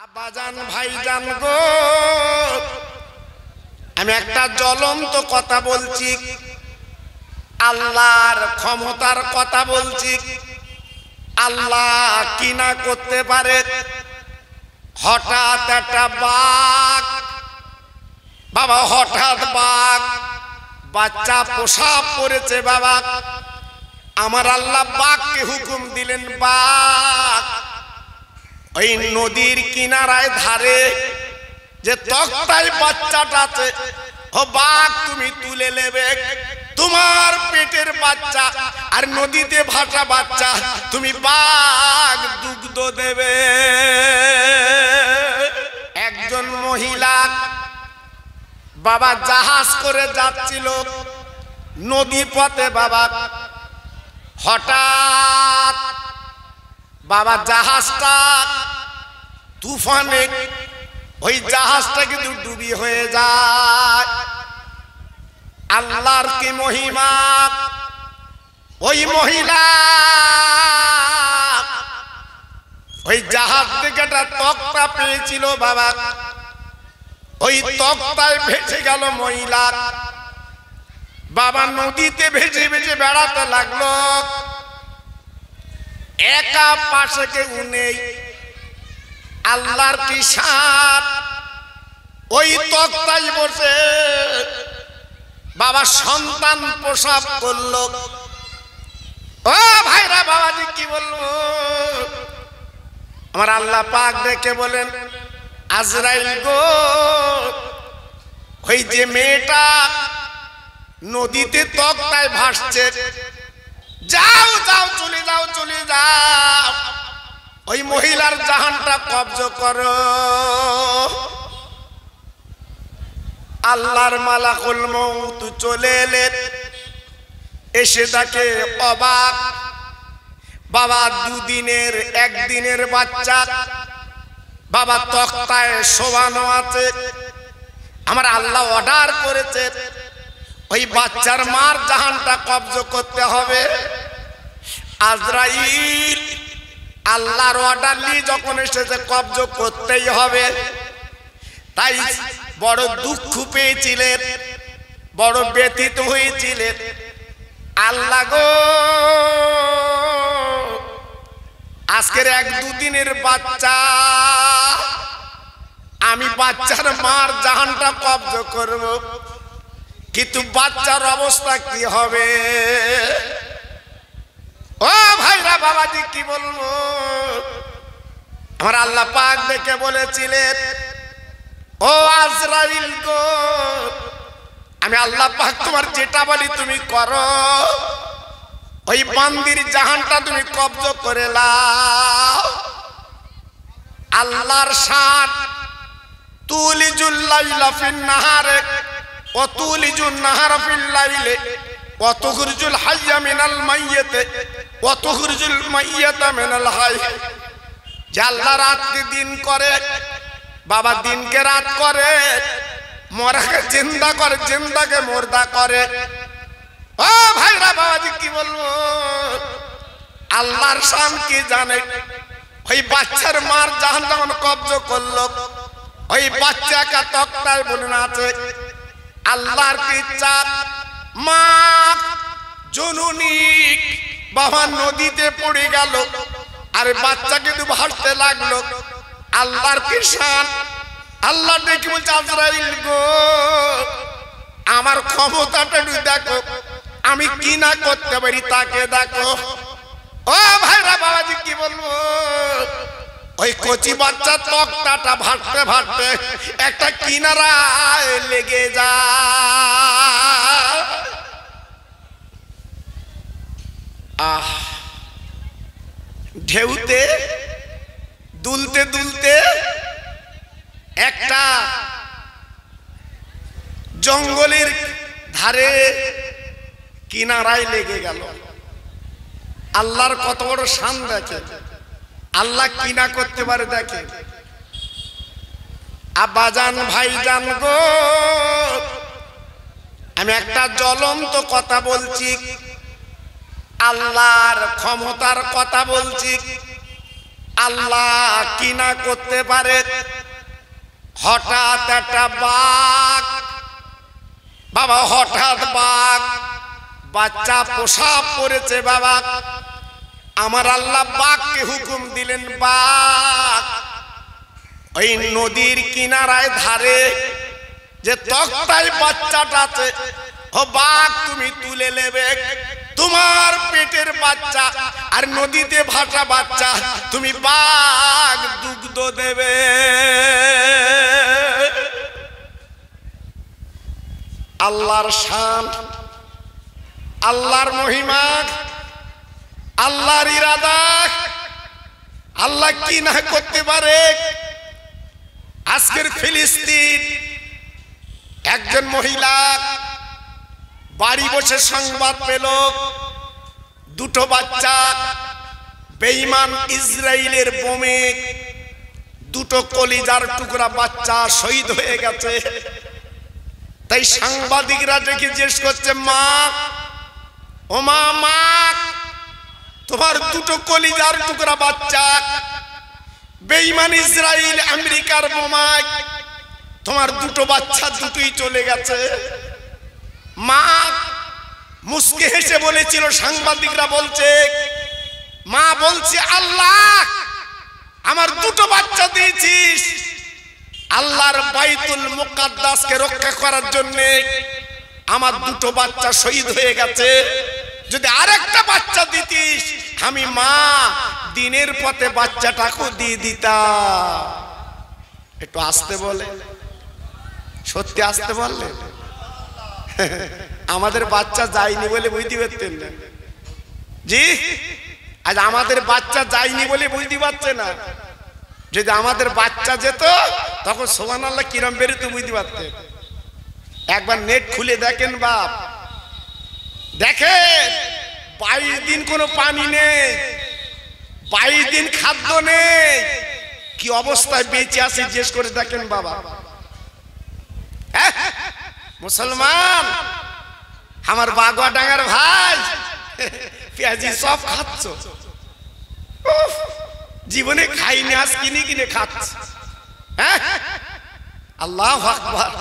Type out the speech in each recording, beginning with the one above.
আব্বাজান ভাইজান গো, আমি একটা জ্বলন্ত কথা বলছি, আল্লাহর ক্ষমতার কথা বলছি। আল্লাহ কি না করতে পারে। হঠাৎ একটা বাঘ, বাবা হঠাৎ বাঘ বাচ্চা প্রসাব করেছে বাবা। আমার আল্লাহ বাঘকে হুকুম দিলেন, বাঘ ওই নদীর কিনারায় ধারে যে তক্তায় বাচ্চাটা আছে, ও বাঘ তুমি তুলে নেবে, তোমার পেটের বাচ্চা আর নদীতে ভাসা বাচ্চা, তুমি বাঘ দুগ্ধ দেবে। একজন মহিলা বাবা জাহাজ করে যাচ্ছিল নদী পথে বাবা, হঠাৎ বাবা জাহাজটা তুফানে ওই জাহাজটা কিন্তু ডুবি হয়ে যায়। আল্লাহর কি মহিমা! ওই মহিলা ওই জাহাজ থেকে একটা তক্তা পেয়েছিল বাবা, ওই তক্তায় ভেসে গেল মহিলা। বাবা নদীতে ভেসে ভেসে বেড়াতে লাগলো, একা পাশে কেউ নেই। আল্লাহর কি শান! ওই তক্তায় বসে বাবা সন্তান প্রসব করলো। ও ভাইরা বাবাজি কি বলবো, আমার আল্লাহ পাক দেখে বলেন, আজরাইল গো, ওই যে মেয়েটা নদীতে তক্তায় ভাসছে, যাও যাও চলে যাও চলে যাও, ওই মহিলার জাহানটা কব্জ করো। আল্লাহর মালাকুল মউত চলে এলেন, এসে তাকে অবাক। বাবা দুদিনের একদিনের বাচ্চা বাবা তক্তায় শোয়ানো আছে। আমার আল্লাহ অর্ডার করেছে ওই বাচ্চার মার জাহানটা কব্জ করতে হবে। আজরাইল আল্লাহর অর্ডার নিয়ে যখন এসেছে কব্জ করতেই হবে। তাই বড় দুঃখ পেয়েছিলেন, বড় ব্যথিত হয়েছিলেন। আল্লাহ গো, আজকের এক দুদিনের বাচ্চা, আমি বাচ্চার মার জাহানটা কব্জ করব, কিন্তু বাচ্চার অবস্থা কি হবে? ও ভাইরা বাবাজি কি বলবো, আমার আল্লাহ পাক দেখে বলেছিলেন, ও আজরাইল গো, আমি আল্লাহ পাক তোমার যেটা বলি তুমি করো। ওই বান্দির জাহানটা তুমি কব্জ করে লাও। আল্লাহর শান, তুলিজুল লাইলা ফিন নাহারে ওয়া তুলিজুন নাহারা ফিল লাইলে ওয়া তুখরিজুল হাইয়া মিনাল মাইয়িতে ওয়া তুখরিজুল মাইয়িতা মিনাল হাই। যে আল্লাহ রাতকে দিন করে বাবা, দিনকে রাত করে, মরাকে জিন্দা করে, জিন্দাকে মুর্দা করে। ও ভাইরা বাবাজি কি বলবো, আল্লাহর শান কি জানে? ওই বাচ্চার মার জাহান যখন কব্জ করলো, ওই বাচ্চাকে তক্তায় বলুন আছে। আল্লাহর কি ইচ্ছা, মা জননী বাবা নদীতে পড়ে গেল, আর বাচ্চা কিন্তু ভাসতে লাগলো। আল্লাহর কি শান! আল্লাহ দেখি বলছে, আজরাইল গো, আমার ক্ষমতাটা একটু দেখো, আমি কি না করতে পারি তাকে দেখো। ও ভাইরা বাবাজি কি বলবো, ওই কচি বাচ্চা তক্তাটা ভাসতে ভাসতে একটা কিনারায় লেগে যায়। ঢেউতে দুলতে দুলতে একটা জঙ্গলের ধারে কিনারায় লেগে গেল। আল্লাহর কত বড় শান দেখে, আল্লাহ কিনা করতে পারে দেখে। আব্বাজান ভাইজান গো, আমি একটা জ্বলন্ত কথা বলছি, আল্লাহর ক্ষমতার কথা বলছি। আল্লাহ কি না করতে পারে। হঠাৎ একটা বাঘ, বাবা হঠাৎ বাঘ বাচ্চা প্রসাব করেছে বাবা। আমার আল্লাহ বাঘকে হুকুম দিলেন, বাঘ ওই নদীর কিনারায় ধারে যে তক্তায় বাচ্চাটা আছে, ও বাঘ তুমি তুলে নেবে, তোমার পেটের বাচ্চা আর নদীতে ভাসা বাচ্চা, তুমি বাঘ দুগ্ধ দেবে। আল্লাহর শান, আল্লাহর মহিমা, আল্লাহর ইরাদা, আল্লাহ কি না করতে পারে। আজকের ফিলিস্তিন একজন মহিলা বাড়ি বসে সংবাদ পেল, দুটো বাচ্চা বেঈমান ইসরায়েলের বোমে দুটো কলিজার টুকরা বাচ্চা শহীদ হয়ে গেছে। তাই সাংবাদিকরা ডেকে জিজ্ঞেস করছে, মা ও মা, মা তোমার দুটো কলিজার টুকরা বাচ্চা বেঈমান ইসরায়েল আমেরিকার বোমায় তোমার দুটো বাচ্চা দুটোই চলে গেছে। মা মুস্কে হেসে বলেছিল, সাংবাদিকরা বলছে, মা বলছে, আল্লাহ আমার দুটো বাচ্চা দিয়েছিস আল্লাহর বাইতুল মুকাদ্দাসকে রক্ষা করার জন্য, আমার দুটো বাচ্চা শহীদ হয়ে গেছে, যদি আরেকটা বাচ্চা দিতিস আমি মা দিনের পথে বাচ্চাটাকে দিয়ে দিতাম। একটু আসতে বলে, সত্যি আসতে বললে। আমাদের বাচ্চা যায়নি বলে বুঝতে পারতেন না জি, আজ আমাদের বাচ্চা যায়নি বলে বুঝতে পারছে না। যদি আমাদের বাচ্চা যেত তখন সুবহানাল্লাহ কিরম বেরোতে বুঝতে পারতেন। একবার নেট খুলে দেখেন বাপ, দেখেন 22 দিন কোনো পানি নেই, 22 দিন খাদ্য নেই, কি অবস্থায় বেঁচে আছে জিজ্ঞেস করে দেখেন বাবা। মুসলমান আমার বাগুয়া ডাঙ্গার ভাই, পেঁয়াজি সব খাচ্ছ, জীবনে খাইনি, আজ কিনে কিনে খাচ্ছ। আল্লাহু আকবার,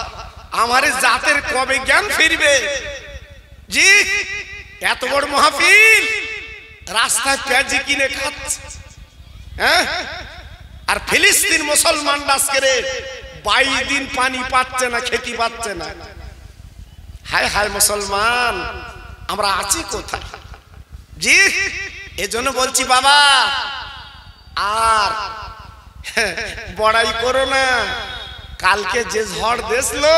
আমার জাতের কবে জ্ঞান ফিরবে জি। এত বড় মাহফিল, রাস্তায় পেঁয়াজি কিনে খাচ্ছে। আর ফিলিস্তিন মুসলমান আজকে 22 দিন পানি পাচ্ছে না, খেতে পাচ্ছে না। হায় হায় মুসলমান, আমরা আছি কোথায় জি। এজন্য বলছি বাবা, আর বড়াই করো না। কালকে যে ঝড় দেখলো,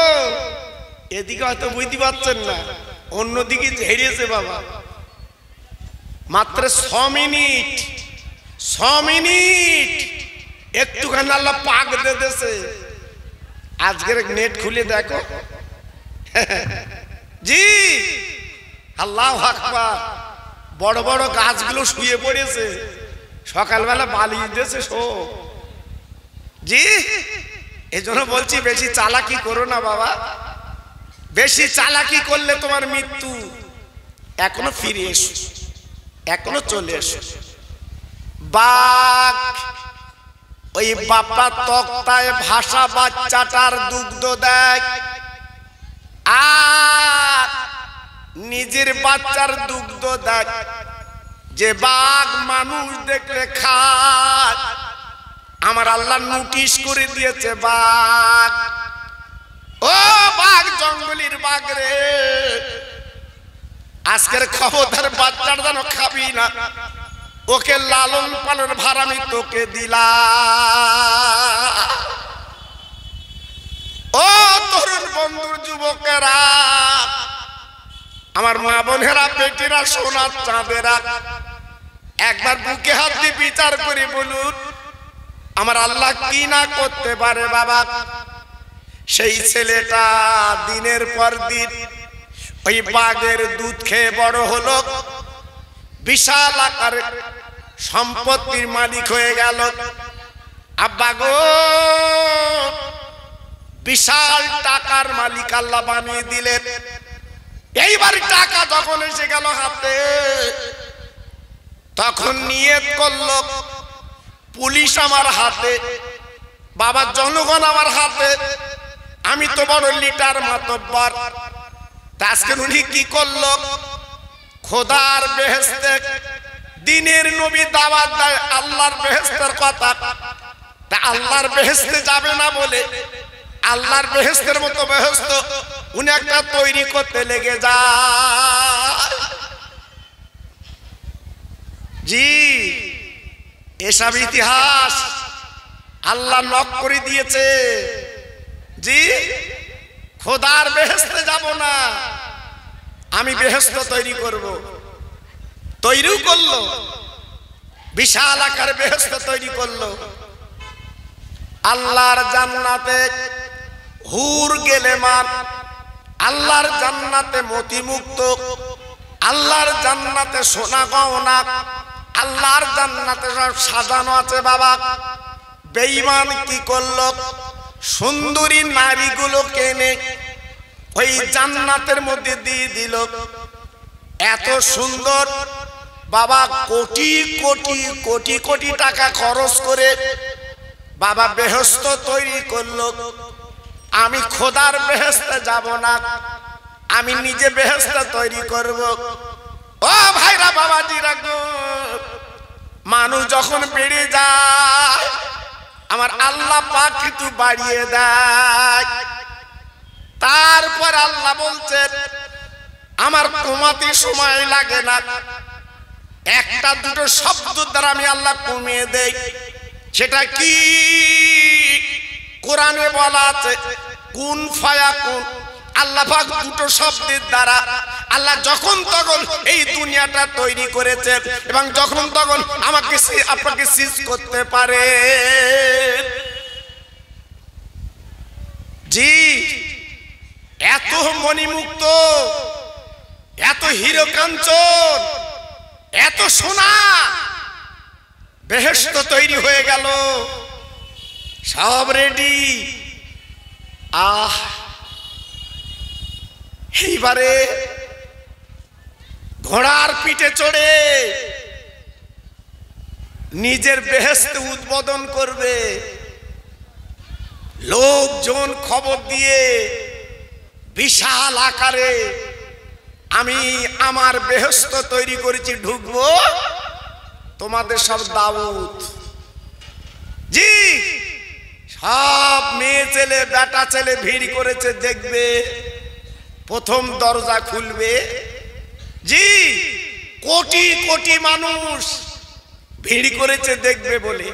এদিকে হয়তো বুঝতে পারছেন না, অন্যদিকে ঝেড়েছে বাবা। মাত্র 6 মিনিট একটুখানি আল্লাহ পাক দিয়ে দিয়েছে। আজকের নেট খুলে দেখো জি। আল্লাহু আকবার, বড় বড় গাছগুলো শুয়ে পড়েছে, সকালবেলা বালি দিয়েছে সব জি। এজন্য বলছি বেশি চালাকি করো না বাবা, বেশি চালাকি করলে তোমার মৃত্যু। এখনো ফিরে এসো, এখনো চলে এসো। বাঘ ওই বাপা তক্তায় ভাসা বাচ্চাটার দুগ্ধ দেয়, আর নিজের বাচ্চার দুগ্ধ দেয়। যে বাঘ মানুষ দেখলে খায়, আমার আল্লাহ নোটিশ করে দিয়েছে, বাঘ ও বাঘ, জঙ্গলের বাঘ রে, আজকের খবরদার বাচ্চার যেন খাবি না, ওকে লালন পালন ভার আমি তোকে দিলাম। ও তরুণ বন্ধুর যুবকেরা, আমার মা বোনেরা, বেটিরা, সোনার চাঁদেরা, একবার বুকে হাত দিয়ে বিচার করে বলুন, আমার আল্লাহ কি না করতে পারে বাবা। সেই ছেলেটা দিনের পর দিন ওই বাঘের দুধ খেয়ে বড় হলো, বিশাল আকারে সম্পত্তির মালিক হয়ে গেল। আব্বা গো, বিশাল টাকার মালিক আল্লাহ বানিয়ে দিলেন। এইবার টাকা যখন এসে গেল হাতে, তখন নিয়ত করলো পুলিশ আমার হাতে, বাবা জনগণ আমার হাতে, আমি তো বড় লিটার মাতব্বর। আজকে উনি কি করলো? খোদার বেহেশতে দিনের নবী দাওয়াত দেয় আল্লাহর বেহেশতের কথা, তা আল্লাহর বেহেশতে যাবে না বলে আল্লাহর বেহেশতের মতো বেহেশত উনি একটা তৈরি করতে লেগে যায়। জি, এসব ইতিহাস আল্লাহ নক করে দিয়েছে। জি, খোদার বেহেশতে যাব না, আমি বেহেশত তৈরি করব। তৈরিও করলো, বিশাল আকারে বেহেশত তৈরি করলো। আল্লাহর জান্নাতে হুর গেলেমান, আল্লাহর জান্নাতে মতিমুক্ত, আল্লাহর জান্নাতে সোনা গহনা, আল্লাহর জান্নাতে সব সাজানো আছে। বাবা বেঈমান কি করলো? সুন্দরী নারীগুলো কেনে ওই জান্নাতের মধ্যে দিয়ে দিল। এত সুন্দর বাবা, কোটি কোটি কোটি কোটি টাকা খরচ করে বাবা বেহেশত তৈরি করলো। আমি খোদার বেহেশতে যাব না, আমি নিজে বেহেশত তৈরি করব। ও ভাইরা বাবাজিরা গো, মানুষ যখন বেড়ে যায় আমার আল্লাহ পাক একটু বাড়িয়ে দেয়। তারপর আল্লাহ বলছেন আমার কমাতে সময় লাগে না, একটা দুটো শব্দ দ্বারা আমি আল্লাহ কমিয়ে দেই। সেটা কি? কোরআনে বলা আছে কুন ফায়াকুন। আল্লাহ পাক দুটো শব্দের দ্বারা আল্লাহ যখন তখন এই দুনিয়াটা তৈরি করেছে এবং যখন তখন আমাকে আপনাকে সিজ করতে পারে। জি, এত মণিমুক্ত, এত হীরো কাঞ্চন, এত সোনা, বেহেশত তৈরি হয়ে গেল, সব রেডি। এইবারে ঘোড়ার পিঠে চড়ে নিজের বেহেশত উদ্বোধন করবে। লোকজন খবর দিয়ে বিশাল আকারে আমি আমার বেহেশত তৈরি করেছি, ঢুকবো, তোমাদের সব দাওয়াত। জি, সব মেয়ে ছেলে বেটা ছেলে ভিড় করেছে, দেখবে প্রথম দরজা খুলবে। জি, কোটি কোটি মানুষ ভিড় করেছে দেখবে বলে।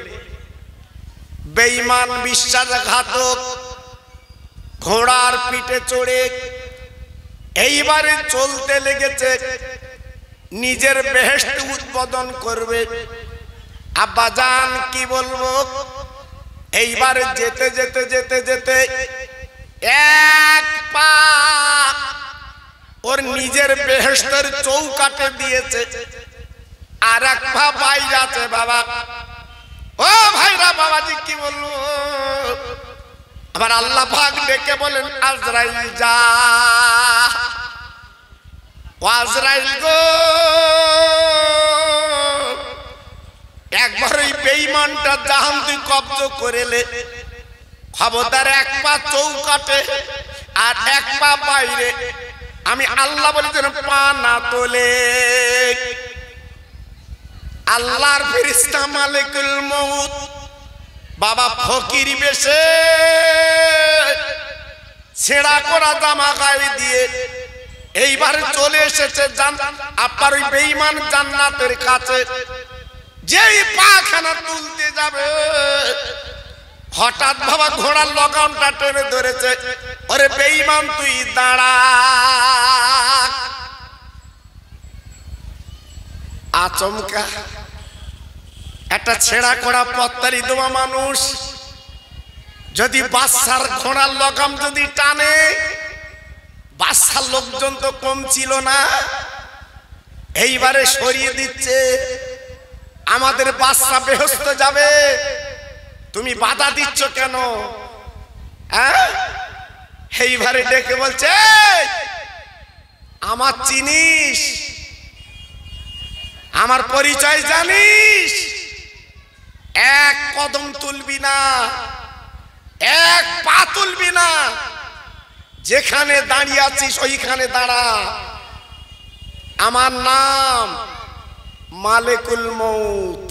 বেঈমান বিশ্বাসঘাতক ঘোড়ার পিঠে চড়ে এইবারে চলতে লেগেছে, নিজের বেহেশত উদ্বোধন করবে। আব্বাজান কি বলবো, এইবারে যেতে যেতে যেতে যেতে এক পা ওর নিজের বেহেশতের চৌকাটে দিয়েছে, আর এক পা বাইরে আছে। বাবা ও ভাইরা বাবাজি কি বলবো, আবার আল্লাহ পাক ডেকে বলেন আজরাইল যা। আজরাইল গো, একবার ওই বেঈমানটা জাহান তুই কব্জ করেলে, খবরদার এক পা চৌকাটে আর এক পা বাইরে। আমি আল্লাহ বলে যেন পা না তোলে। আল্লাহর ফেরেশতা মালিকুল মউত বাবা ফকির বেশে ছেঁড়া করা জামা গায়ে দিয়ে এইবারে চলে এসেছে আপনার ওই বেঈমান জান্নাতের কাছে। যেই পাখানা তুলতে যাবে হঠাৎ বাবা ঘোড়ার লগামটা টেনে ধরেছে, ওরে বেঈমান তুই দাঁড়া। আচমকা একটা ছেঁড়া করা পত্তারি দেওয়া মানুষ যদি বাদশার ঘোড়ার লগাম যদি টানে, বাদশার লোকজন তো কম ছিল না, এইবারে সরিয়ে দিচ্ছে। আমাদের বাদশা বেহেশতে যাবে, তুমি বাধা দিচ্ছ কেন? এইবারে ডেকে বলছে আমার চিনিস, আমার পরিচয় জানিস? এক কদম তুলবি না, এক পা তুলবি না, যেখানে দাঁড়িয়ে আছিস ওইখানে দাঁড়া। আমার নাম মালিকুল মউত।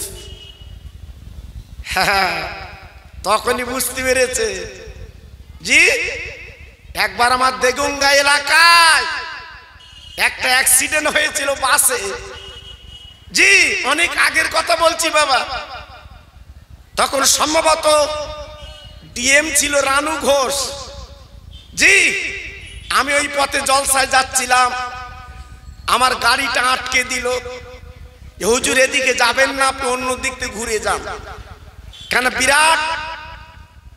তখনই বুঝতে পেরেছে। জি, একবার আমার দেগুঙ্গা এলাকায় একটা অ্যাক্সিডেন্ট হয়েছিল বাসে। জি, অনেক আগের কথা বলছি বাবা। তখন সম্ভবত ডিএম ছিল রানু ঘোষ। জি, আমি ওই পথে জলসায় যাচ্ছিলাম, আমার গাড়িটা আটকে দিল। হুজুর এদিকে যাবেন না, আপনি অন্য দিক থেকে ঘুরে যান, কেন বিরাট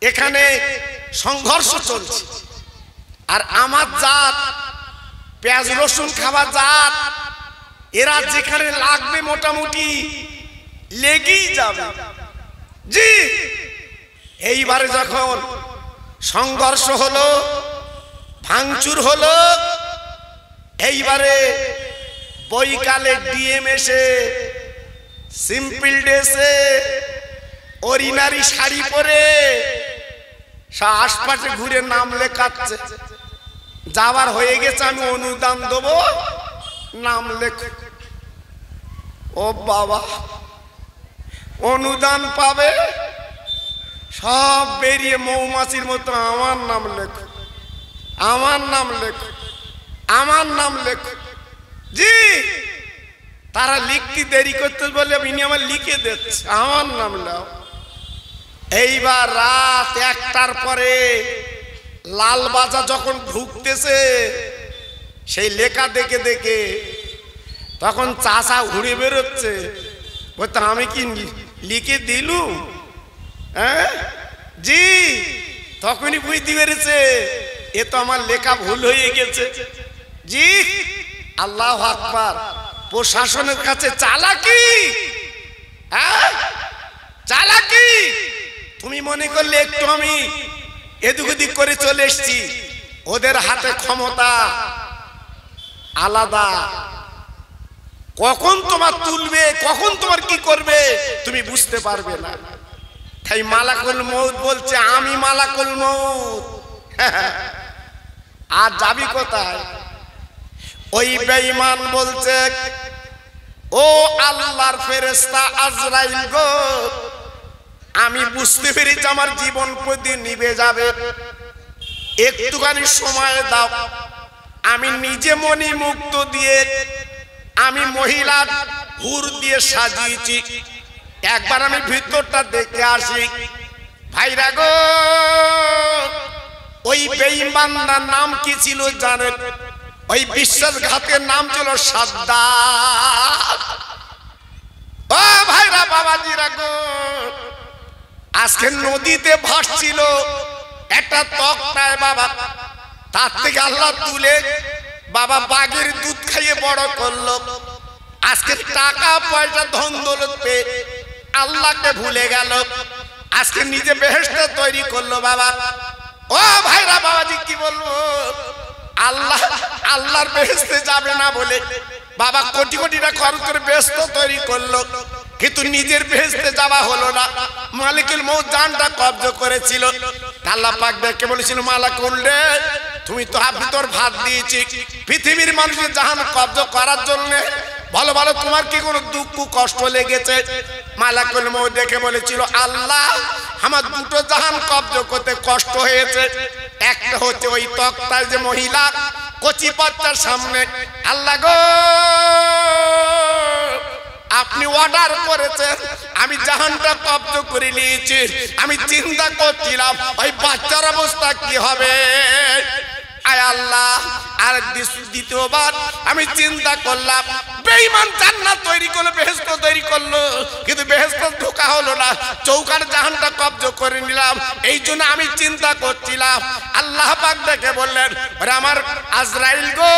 এখানে সংঘর্ষ চলছে। আর আমার জাত পেঁয়াজ রসুন খাওয়া জাত, এরা যেখানে লাগবে মোটামুটি লেগেই যাবে। জি, এইবারে যখন সংঘর্ষ হলো, ভাঙচুর হলো, এইবারে বৈকালে ডিএম এসে সিম্পল ড্রেসে অরিনারি শাড়ি পরে আশপাশে ঘুরে নাম লেখাচ্ছে। যাবার হয়ে গেছে, আমি অনুদান দেবো, নাম লেখ। ও বাবা, অনুদান পাবে, সব বেরিয়ে মৌমাছির মতো আমার নাম লেখ, আমার নাম লেখ, আমার নাম লেখ। জি, তারা লিখতে দেরি করতে বলে ইনি আমার লিখে দিচ্ছে, আমার নাম লেখ। এইবার রাত 1টার পরে লালবাজার যখন ঢুকতেছে, সেই লেখা দেখে দেখে তখন চাষা ঘুরে বেরোচ্ছে, বলতে আমি কি লিখে দিলুম? হ্যাঁ জি, তখনই বুঝতে পেরেছে এ তো আমার লেখা ভুল হয়ে গেছে। জি, আল্লাহু আকবার। প্রশাসনের কাছে চালাকি, হ্যাঁ চালাকি। তুমি মনে করলে একটু আমি এদিক ওদিক করে চলে এসছি, ওদের হাতে ক্ষমতা আলাদা। কখন তোমার তুলবে, কখন তোমার কি করবে তুমি বুঝতে পারবে না। তাই মালাকুল মউত বলছে আমি মালাকুল মউত। আর যাবি কোথায়? ওই বেঈমান বলছে ও আল্লাহর ফেরেশতা আজরাইল গো, আমি বুঝতে পেরেছি আমার জীবন প্রতি নিভে যাবে, একটুখানি সময় দাও। আমি নিজে মনি মুক্ত দিয়ে আমি মহিলার হুর দিয়ে সাজিয়েছি, একবার আমি ভিতরটা দেখে আসি। ভাইরা গো, ওই বেঈমানটার নাম কি ছিল জানেন? ওই বিশ্বাসঘাতের নাম ছিল সাদ্দাত। ও ভাইরা বাবাজিরা গো, আজকে নদীতে ভাসছিল একটা তক্তায় বাবা, তার থেকে আল্লাহ তুলে বাবা বাঘের দুধ খাইয়ে বড় করলো। আজকে টাকা পয়সা ধন দৌলত পেয়ে আল্লাহকে ভুলে গেল, আজকে নিজে বেহেশত তৈরি করলো বাবা। ও ভাইরা বাবাজি কি বলবো, আল্লাহ আল্লাহর বেহেশতে যাবে না বলে বাবা কোটি কোটি টাকা খরচ করে বেহেশত তৈরি করলো, কিন্তু নিজের বেহেশতে যাওয়া হলো না। মালিকুল মউত জানটা কব্জ করেছিল। আল্লাহ পাক ডেকে বলেছিল মালাকুল রে, তুমি তো ভিতর ভাত দিয়েছি পৃথিবীর মানুষের জাহান কব্জ করার জন্য, ভালো ভালো তোমার কি কোনো দুঃখ কষ্ট লেগেছে? মালাকুল মউত দেখে বলেছিল আল্লাহ আমার দুটো জাহান কব্জ করতে কষ্ট হয়েছে। একটা হচ্ছে ওই তক্তার যে মহিলা কচি বাচ্চার সামনে, আল্লাহ গো আপনি অর্ডার করেছেন, আমি জাহানটা কব্জ করে নিয়েছি। আমি চিন্তা করছিলাম ওই বাচ্চার অবস্থা কি হবে। আয় আল্লাহ, আর দ্বিতীয়বার আমি চিন্তা করলাম বেঈমান জান্নাত তৈরি করলো, বেহেশত তৈরি করলো, কিন্তু বেহেশত ঢোকা হলো না, চৌকার জাহানটা কব্জ করে নিলাম। এই জন্য আমি চিন্তা করছিলাম। আল্লাহ পাক ডেকে বললেন আরে আমার আজরাইল গো,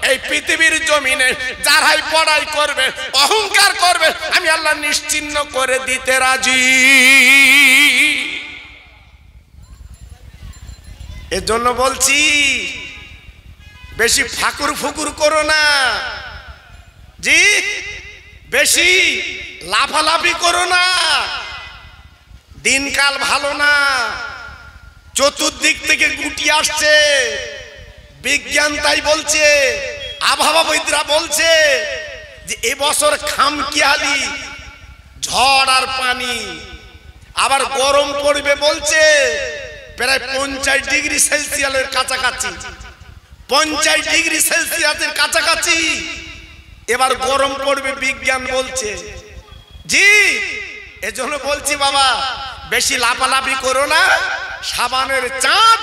এই পৃথিবীর জমিনে যারাই পড়াই করবে, অহংকার করবে, আমি আল্লাহ নিশ্চিহ্ন করে দিতে রাজি। এর জন্য বলছি বেশি ফাকুর ফুকুর করো না। জি, বেশি লাফালাফি করো না, দিনকাল ভালো না, চতুর্দিক থেকে গুটি আসছে। বিজ্ঞান তাই বলছে, আবহাওয়াবিদরা বলছে যে এবছর খামখেয়ালি ঝড় আর পানি, আবার গরম পড়বে বলছে প্রায় 50 ডিগ্রি সেলসিয়াসের কাছাকাছি, 50 ডিগ্রি সেলসিয়াসের কাছাকাছি এবার গরম পড়বে বিজ্ঞান বলছে। জি, এজন্য বলছি বাবা, বেশি লাফালাফি করো না। সাবানের চাঁদ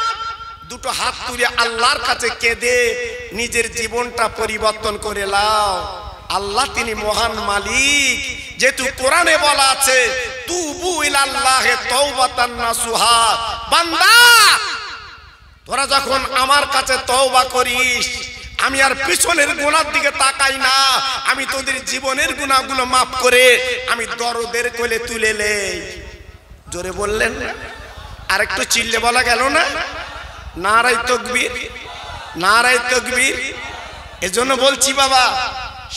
দুটো হাত তুলে আল্লাহর কাছে কেঁদে নিজের জীবনটা পরিবর্তন করে নাও। আল্লাহ তিনি মহান মালিক। যেহেতু কোরআনে বলা আছে তুবু ইলাল্লাহি তাওবাতান নাসুহা, বান্দা তোরা যখন আমার কাছে তওবা করিস আমি আর পিছনের গুনার দিকে তাকাই না, আমি তোদের জীবনের গুনাহগুলো মাফ করে আমি দরদের কোলে তুলে নেই। জোরে বললেন না? আর একটু চিল্লে বলা গেল না? নারায়ে তাকবীর, নারায়ে তাকবীর। এজন্য বলছি বাবা,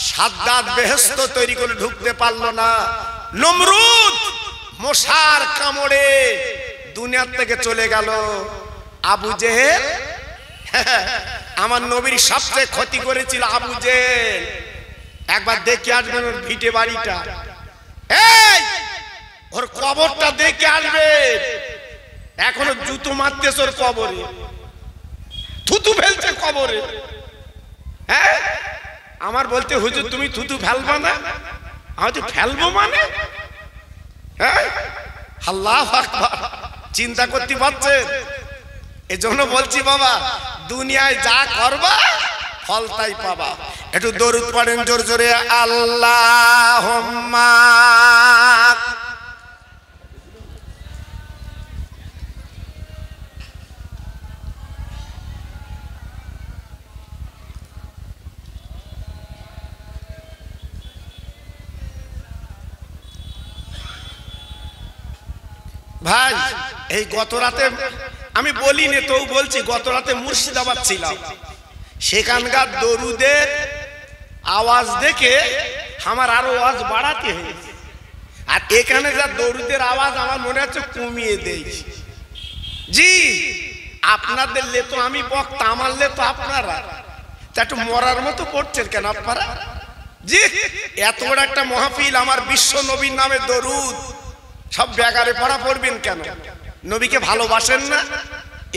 সাদ্দাত বেহেশত তৈরি করে ঢুকতে পারলো না, নমরুদ মশার কামড়ে দুনিয়া থেকে চলে গেল। আবু জেহেল, আমার নবীর সবচেয়ে ক্ষতি করেছিল আবু জেহেল। একবার দেখে আসবেন ওর ভিটে বাড়িটা, এই ওর কবরটা দেখে আসবে। এখনো জুতো মারতেছে ওর কবরে, থুতু ফেলছে কবরে। হ্যাঁ, আমার বলতে হুজুর তুমি থুতু ফেলবা না? আমি তো ফেলবো মানে? হ্যাঁ, আল্লাহু আকবার। চিন্তা করতে পারছেন? এজন্য বলছি বাবা, দুনিয়ায় যা করবা ফল তাই পাবা। একটু দরুদ পড়েন জোর জোরে, আল্লাহুম্মা। ভাই, এই গত রাতে আমি বলিনি তো বলছি, গত রাতে মুর্শিদাবাদ ছিলাম। সেখানকার দরুদের আওয়াজ দেখে আমার আরো আওয়াজ বাড়াতে হয়েছে। আর এখানে যা দরুদের আওয়াজ আমার মনে হচ্ছে কমিয়ে দেই। জি, আপনাদের লে তো আমি বক্তা, আমার লে তো আপনারা। একটু মরার মতো পড়ছেন কেন আপনারা? জি, এত বড় একটা মাহফিল, আমার বিশ্ব নবীর নামে দরুদ, সব ব্যাগারে পড়া পড়বেন কেন? নবীকে ভালোবাসেন না?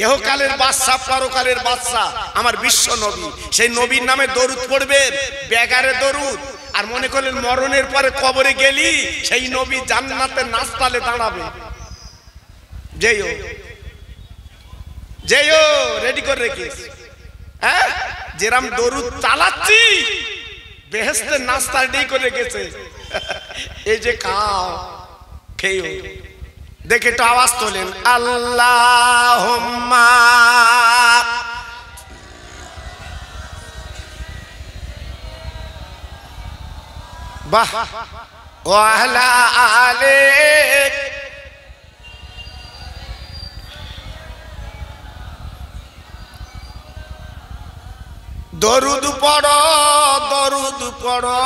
এহকালের বাদশা পরকালের বাদশা আমার বিশ্ব নবী, সেই নবীর নামে দরুদ পড়বেন, ব্যাগারে দরুদ। আর মনে করলেন মরণের পরে কবরে গেলি সেই নবী জান্নাতে নাস্তালে দাঁড়াবে। যেও যেও রেডি করে রেখিস। হ্যাঁ, যেরাম দরুদ চালাচ্ছি বেহেশতের নাস্তা রেডি করে রেখেছে। এই যে খাও, খেয়েও। দেখে একটু আওয়াজ তোলেন, আল্লাহুম্মা। বাহ, ওয়া আলা আলি। দরুদ পড়ো, দরুদ পড়ো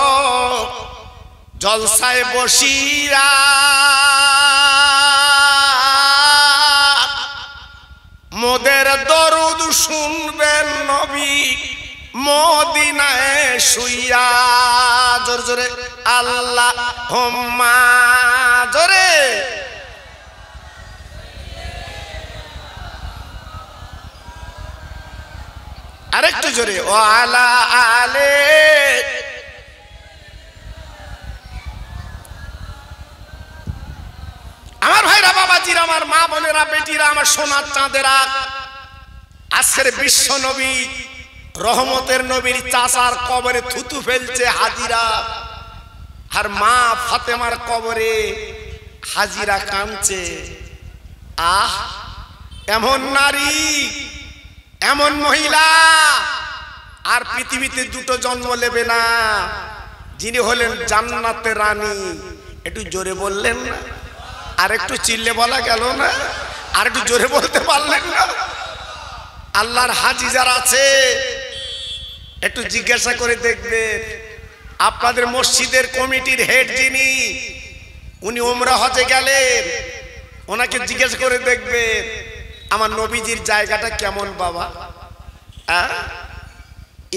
জলসায় বসিয়া, মোদের দরুদ শুনবেন নবী মদিনায় শুইয়া। জোরে জোরে আল্লাহুম্মা, জোরে। আরেকটু জোরে, ওয়া আলা আলি। আমার ভাইরা, বাবাজিরা, আমার মা বোনেরা, বেটিরা, আমার সোনার চাঁদেরা, আজকের বিশ্ব নবী রহমতের নবীর চাচার কবরে থুতু ফেলছে হাজিরা, আর মা ফাতেমার কবরে হাজিরা কাঁদছে। আহ, এমন নারী, এমন মহিলা আর পৃথিবীতে দুটো জন্ম নেবে না, যিনি হলেন জান্নাতের রানী। একটু জোরে বললেন না? আর একটু চিল্লে বলা গেল না? আর একটু জোরে বলতে পারলেন না? আল্লাহর হাজি যারা আছে একটু জিজ্ঞাসা করে দেখবেন, আপনাদের মসজিদের কমিটির হেড যিনি, উনি উমরা হজে গেলেন, ওনাকে জিজ্ঞেস করে দেখবেন আমার নবীজির জায়গাটা কেমন বাবা।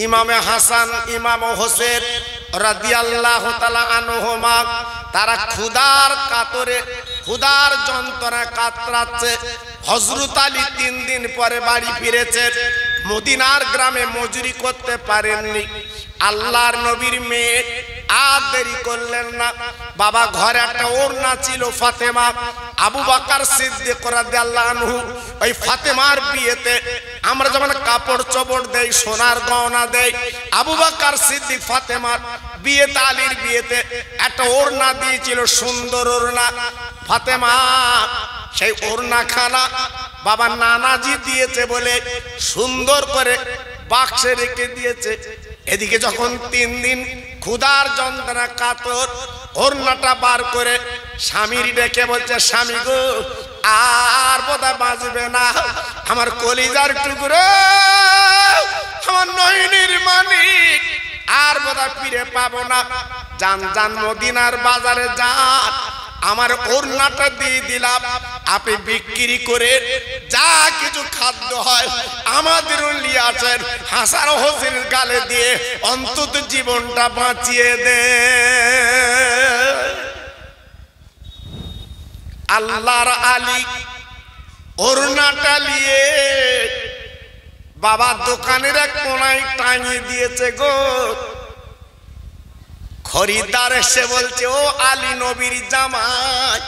ইমামে হাসান ইমাম হোসেন রাদিয়াল্লাহু তাআলা আনহুমা তারা ক্ষুধার কাতরে ক্ষুধার যন্ত্রণা কাতরাচ্ছে। হযরত আলী 3 দিন পরে বাড়ি ফিরেছে। মদিনার গ্রামে মজুরি করতে পারেননি। আল্লাহর নবীর মেয়ে আর দেরি করলেন না। বাবা ঘরে একটা ওড়না ছিল ফাতেমা, আবু বকর সিদ্দিক রাদিয়াল্লাহু আনহু ওই ফাতেমার বিয়েতে আমরা যেমন কাপড় চোপড় দেই, সোনার গয়না দেই, আবু বকর সিদ্দিক ফাতেমার বিয়েতে, আলীর বিয়েতে একটা ওড়না দিয়েছিল, সুন্দর ওড়না। ফাতেমা সেই ওড়না খানা বাবা নানাজি দিয়েছে বলে সুন্দর করে বাক্সে রেখে দিয়েছে। এদিকে যখন 3 দিন ক্ষুধার যন্ত্রণা কাতর, ওড়নাটা বার করে স্বামীর ডেকে বলছে, স্বামী গো আর বোধহয় বাঁচবে না, আমার কলিজার টুকরো, আমার নয়নের মানিক, আর বোধহয় ফিরে পাবো না। যান যান মদিনার বাজারে যান, আমার ওড়নাটা দিয়ে দিলাম, আপনি বিক্রি করে যা কিছু খাদ্য হয় আমাদেরও নিয়ে আসেন, হাসান হোসেন গালে দিয়ে অন্তত জীবনটা বাঁচিয়ে দে। আল্লাহর আলী ওড়নাটা নিয়ে বাবা দোকানের এক কোনায় টাঙিয়ে দিয়েছে গো। খরিদ্দার এসে বলছে, ও আলী নবীর জামাই,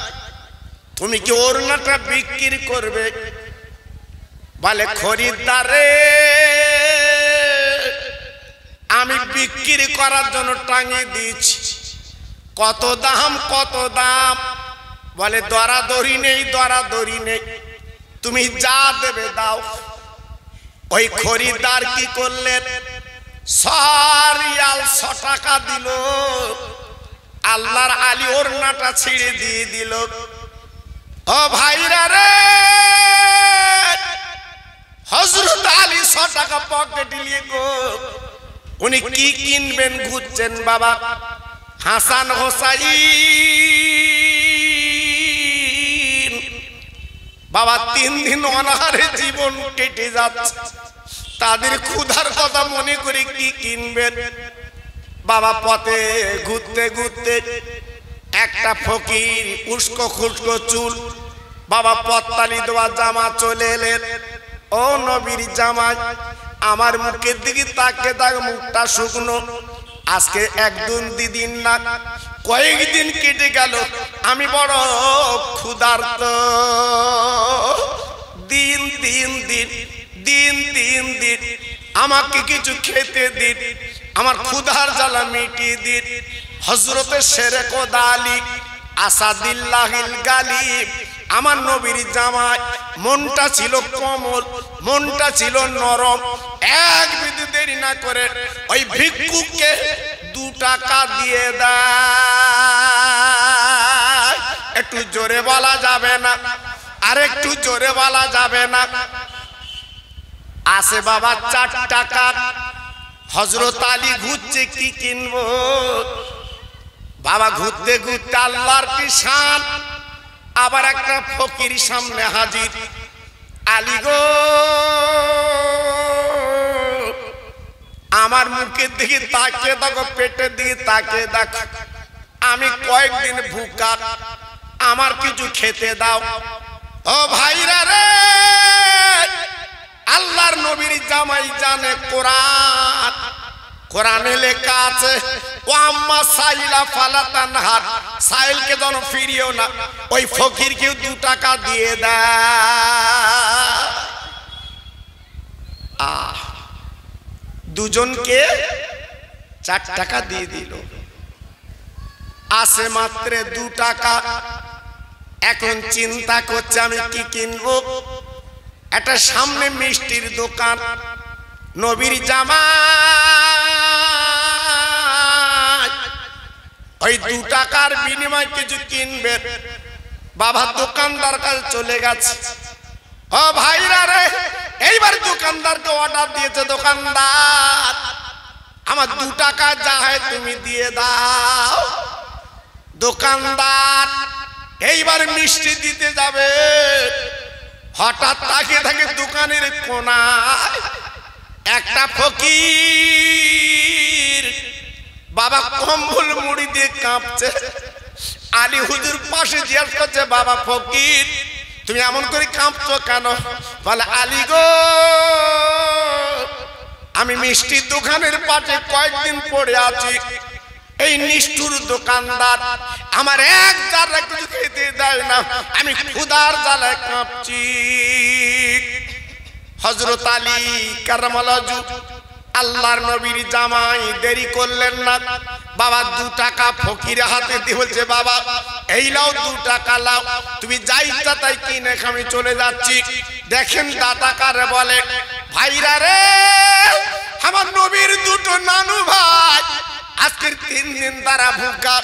তুমি কি ওড়নাটা বিক্রি করবে? বলে, খরিদ্দার রে, আমি বিক্রি করার জন্য টাঙিয়ে দিয়েছি। কত দাম, কত দাম? বলে, দরাদরি নেই, দরাদরি নেই, তুমি যা দেবে দাও। ওই খরিদ্দার কি করলেন, 100 রিয়াল 100 টাকা দিল। আল্লাহর আলী ওড়নাটা ছিঁড়ে দিয়ে দিল। ও ভাইরা রে, হযরত আলী 100 টাকা পকেটে নিয়ে গো, উনি কি কিনবেন ঘুরছেন বাবা। হাসান হোসাইন বাবা 3 দিন অনাহারে জীবন কেটে যাচ্ছে। তাদের ক্ষুধার কথা মনে করে কি কিনবেন বাবা। পথে ঘুরতে ঘুরতে একটা ফকির, উস্কো খুস্কো চুল, বাবা পত্তালি দেওয়া জামা চলে এলেন। ও নবীর জামাই, আমার মুখের দিকে তাকে তাকে, মুখটা শুকনো, আজকে 1 দিন না কয়েকদিন কেটে গেল, আমি বড় ক্ষুধার্ত, দিন দিন দিন দিন দিন দিন আমাকে কিছু খেতে দিন, আমার ক্ষুধার জ্বালা মিটিয়ে দিন। হযরতে শেরে খোদা আলী আসাদুল্লাহিল গালিব, আমার নবীর জামাই, মনটা ছিল কোমল, মনটা ছিল নরম। এক বিন্দু দেরি না করে ওই ভিক্ষুককে 2 টাকা দিয়ে দেয়। একটু জোরে বলা যাবে না? আর একটু জোরে বলা যাবে না? আসে বাবা 4 টাকা। হযরত আলী ঘুরছে, কি কিনবো বাবা। ঘুরতে ঘুরতে আল্লাহর কি শান, আবার একটা ফকির সামনে হাজির। আলী গো, আমার মুখের দিকে তাকিয়ে দেখো, পেটের দিকে তাকিয়ে দেখো, আমি কয়েকদিন ভুকা, আমার কিছু খেতে দাও। ও ভাইরা রে, আল্লাহর নবীর জামাই জানে কোরআন, কোরআনে লেখা আছে, ও আম্মা সাইলা ফালা তানহার, সাইলকে যেন ফিরিও না, ওই ফকিরকে 2 টাকা দিয়ে দেয়। দুজনকে 4 টাকা দিয়ে দিল। আসে মাত্র 2 টাকা। এখন চিন্তা করছে আমি কি কিনবো। একটা সামনে মিষ্টির দোকান, নবীর জামাই ওই 2 টাকার বিনিময়ে কিছু কিনবে। বাবা দোকানদার কাছে চলে গেছে। ও ভাইরা রে, এইবার দোকানদারকে অর্ডার দিয়েছে। দোকানদার আমার 2 টাকা যা হয় তুমি দিয়ে দাও। দোকানদার এইবার মিষ্টি দিতে যাবে, হঠাৎ তাকিয়ে থাকে দোকানের কোনায় একটা ফকির বাবা কম্বল মুড়ি দিয়ে কাঁপছে। আলী হুজুর পাশে জিজ্ঞেস করছে, বাবা ফকির তুমি এমন করে কাঁপছো কেন? বলে, আলী গো আমি মিষ্টির দোকানের পাশে কয়েকদিন পড়ে আছি, এই নিষ্ঠুর দোকানদার আমার এক জায়গা কিছু খেতে দেয় না, আমি ক্ষুধার জ্বালায় কাঁপছি। হযরত আলী কারামাল্লাহু ওয়াজহু আল্লাহর নবীর জামাই দেরি করলেন না, বাবা 2 টাকা ফকিরের হাতে দিয়ে বলছে, বাবা এই লাও 2 টাকা লাও, তুমি যা ইচ্ছা তাই কিনে আমি চলে যাচ্ছি। দেখেন দাতা কারে বলে, ভাইরা রে আমার নবীর 2টো নানু ভাই আজকের 3 দিন তারা ভুকা,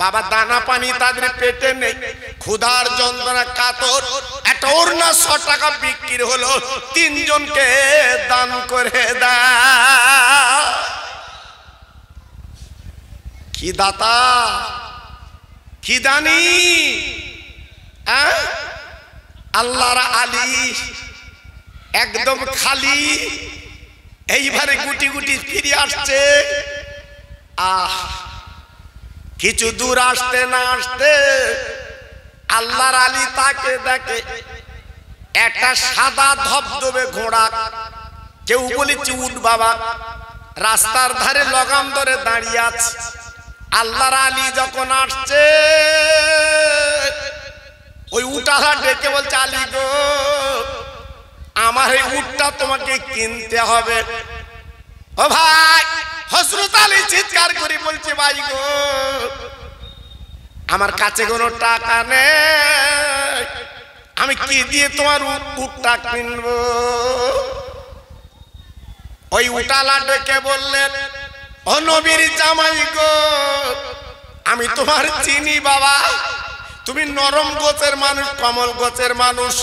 বাবা দানা পানি তাদের পেটে নেই, ক্ষুধার যন্ত্রণা কাতর, একটা ওড়না 100 টাকা বিক্রি হলো, 3 জনকে দান করে দাও। কি দাতা, কি দানি! আল্লাহর আলী একদম খালি, এইবারে গুটি গুটি ফিরে আসছে। কিছু দূর আসতে না আসতে আল্লাহর আলী তাকে দেখে একটা সাদা ধবধবে ঘোড়া, কেউ বলেছে উট বাবা, রাস্তার ধারে লগাম ধরে দাঁড়িয়ে আছে। আল্লাহর আলী যখন আসছে ওই উটালা ডেকে বলছে, আলী গো আমার এই উটটা তোমাকে কিনতে হবে। ও ভাই, হযরত আলী চিৎকার করে বলছে, ভাই গো আমার কাছে কোনো টাকা নেই, আমি কি দিয়ে তোমার উটটা কিনবো? ওই উটালা ডেকে বললেন, ও নবীর জামাই গো আমি তোমার চিনি বাবা, তুমি নরম গোছের মানুষ, কমল গোছের মানুষ,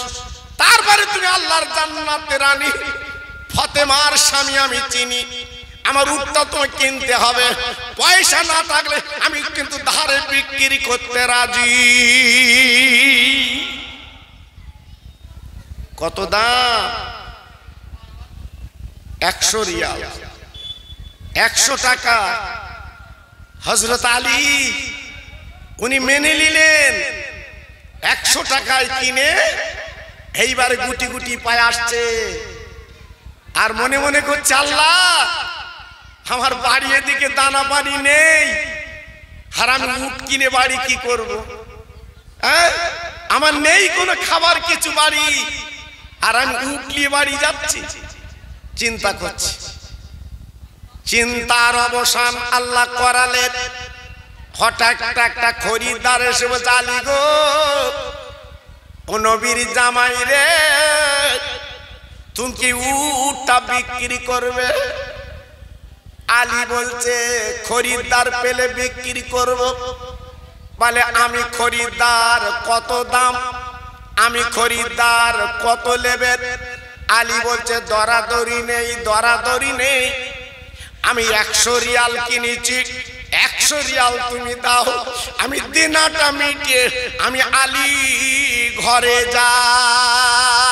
তারপরে তুমি আল্লাহর জান্নাতের রানী ফাতেমার স্বামী আমি চিনি, আমার উটটা তোমায় কিনতে হবে, পয়সা না থাকলে আমি কিন্তু ধারে বিক্রি করতে রাজি। কত দাম? 100 রিয়াল, 100 টাকা। হযরত আলী উনি মেনে নিলেন, 100 টাকায় কিনে এইবার গুটি গুটি পায়ে আসছে, আর মনে মনে করছে, আল্লাহ আমার বাড়ি এদিকে দানা পানি নেই, আর আমি উট কিনে বাড়ি কি করব? আমার নেই কোনো খাবার কিছু বাড়ি, আর আমি উট নিয়ে বাড়ি যাচ্ছি। চিন্তা করছি, চিন্তার অবসান আল্লাহ করালেন। হঠাৎ একটা খরিদ্দার এসে বলছে, আলী গো ও নবীর জামাই রে তুমি কি উটটা বিক্রি করবে? আলী বলছে, খরিদ্দার পেলে বিক্রি করব। বলে, আমি খরিদ্দার, কত দাম? আমি খরিদ্দার, কত নেবেন? আলী বলছে, দরাদরি নেই, দরাদরি নেই, আমি 100 রিয়াল কিনেছি, 100 রিয়াল তুমি দাও, আমি দিনাটা মিটিয়ে আমি আলী ঘরে যাই।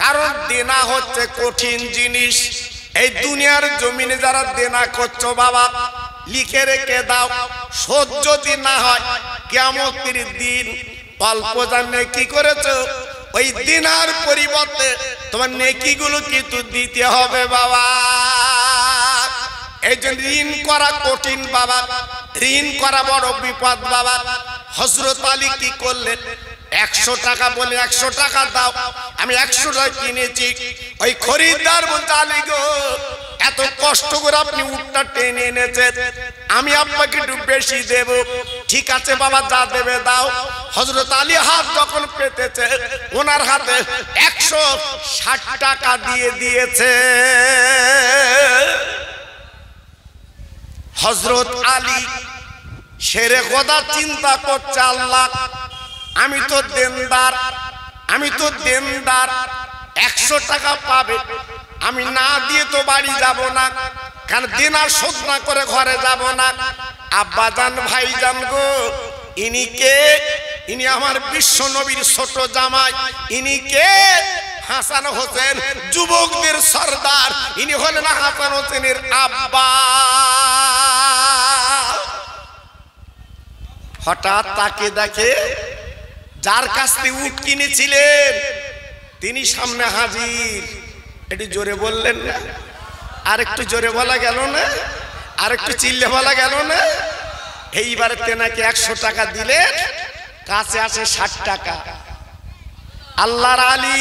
কারণ দেনা হচ্ছে কঠিন জিনিস, এই দুনিয়ার জমিনে যারা দেনা করছো বাবা লিখে রেখে দাও, শোধ যদি না হয় কিয়ামতের দিন অল্প যা নেকি করেছো ওই দিনার পরিবর্তে তোমার নেকিগুলো কিন্তু দিতে হবে বাবা। এই জন্য ঋণ করা কঠিন বাবা, ঋণ করা বড় বিপদ বাবা। হযরত আলী কি করলেন? 100 টাকা বলে 100 টাকা দাও, আমি 100 টাকা কিনেছি। ওই খরিদ্দার বলতে, আলী গো এত কষ্ট করে আপনি উটটা টেনে এনেছেন, আমি আপনাকে একটু বেশি দেব। ঠিক আছে বাবা, যা দেবে দাও। হযরত আলী হাত যখন পেতেছে ওনার হাতে 160 টাকা দিয়ে দিয়েছে। হযরত আলী শেরে খোদা চিন্তা করছে, আল্লাহ আমি তো দেনদার, আমি তো দেনদার, 100 টাকা পাবে, আমি না দিয়ে তো বাড়ি যাব না। কারণ দিন আর শোধ না করে ঘরে যাব না। আব্বাজান ভাইজান গো, ইনি কে? ইনি আমার বিশ্ব নবীর ছোট জামাই। ইনি কে? হাসান হোসেন, যুবকদের সর্দার। ইনি হলেন হাসান হোসেনের আব্বা। হঠাৎ তাকে দেখে যার কাছ থেকে উট কিনেছিলেন তিনি সামনে হাজির। একটু জোরে বললেন না? আর একটু জোরে বলা গেল না? আর একটু চিল্লে বলা গেল না? এইবারে তেনাকে 100 টাকা দিলে কাছে আসে 60 টাকা। আল্লাহর আলী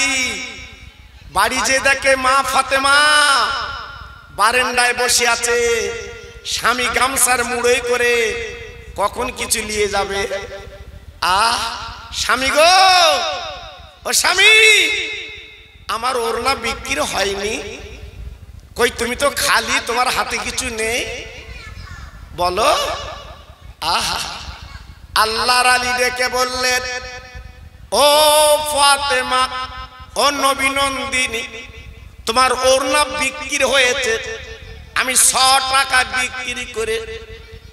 বাড়ি যে দেখে মা ফাতেমা বারান্দায় বসে আছে, স্বামী গামছার মুড়োই করে কখন কিছু নিয়ে যাবে। স্বামী গো, ও স্বামী, আমার ওড়না বিক্রি হয়নি। কই তুমি তো খালি, তোমার হাতে কিছু নেই? বলো। আল্লাহর আলী ডেকে বললেন, ও ফাতেমা, ও নবী নন্দিনী, তোমার ওড়না বিক্রি হয়েছে। আমি 100 টাকা বিক্রি করে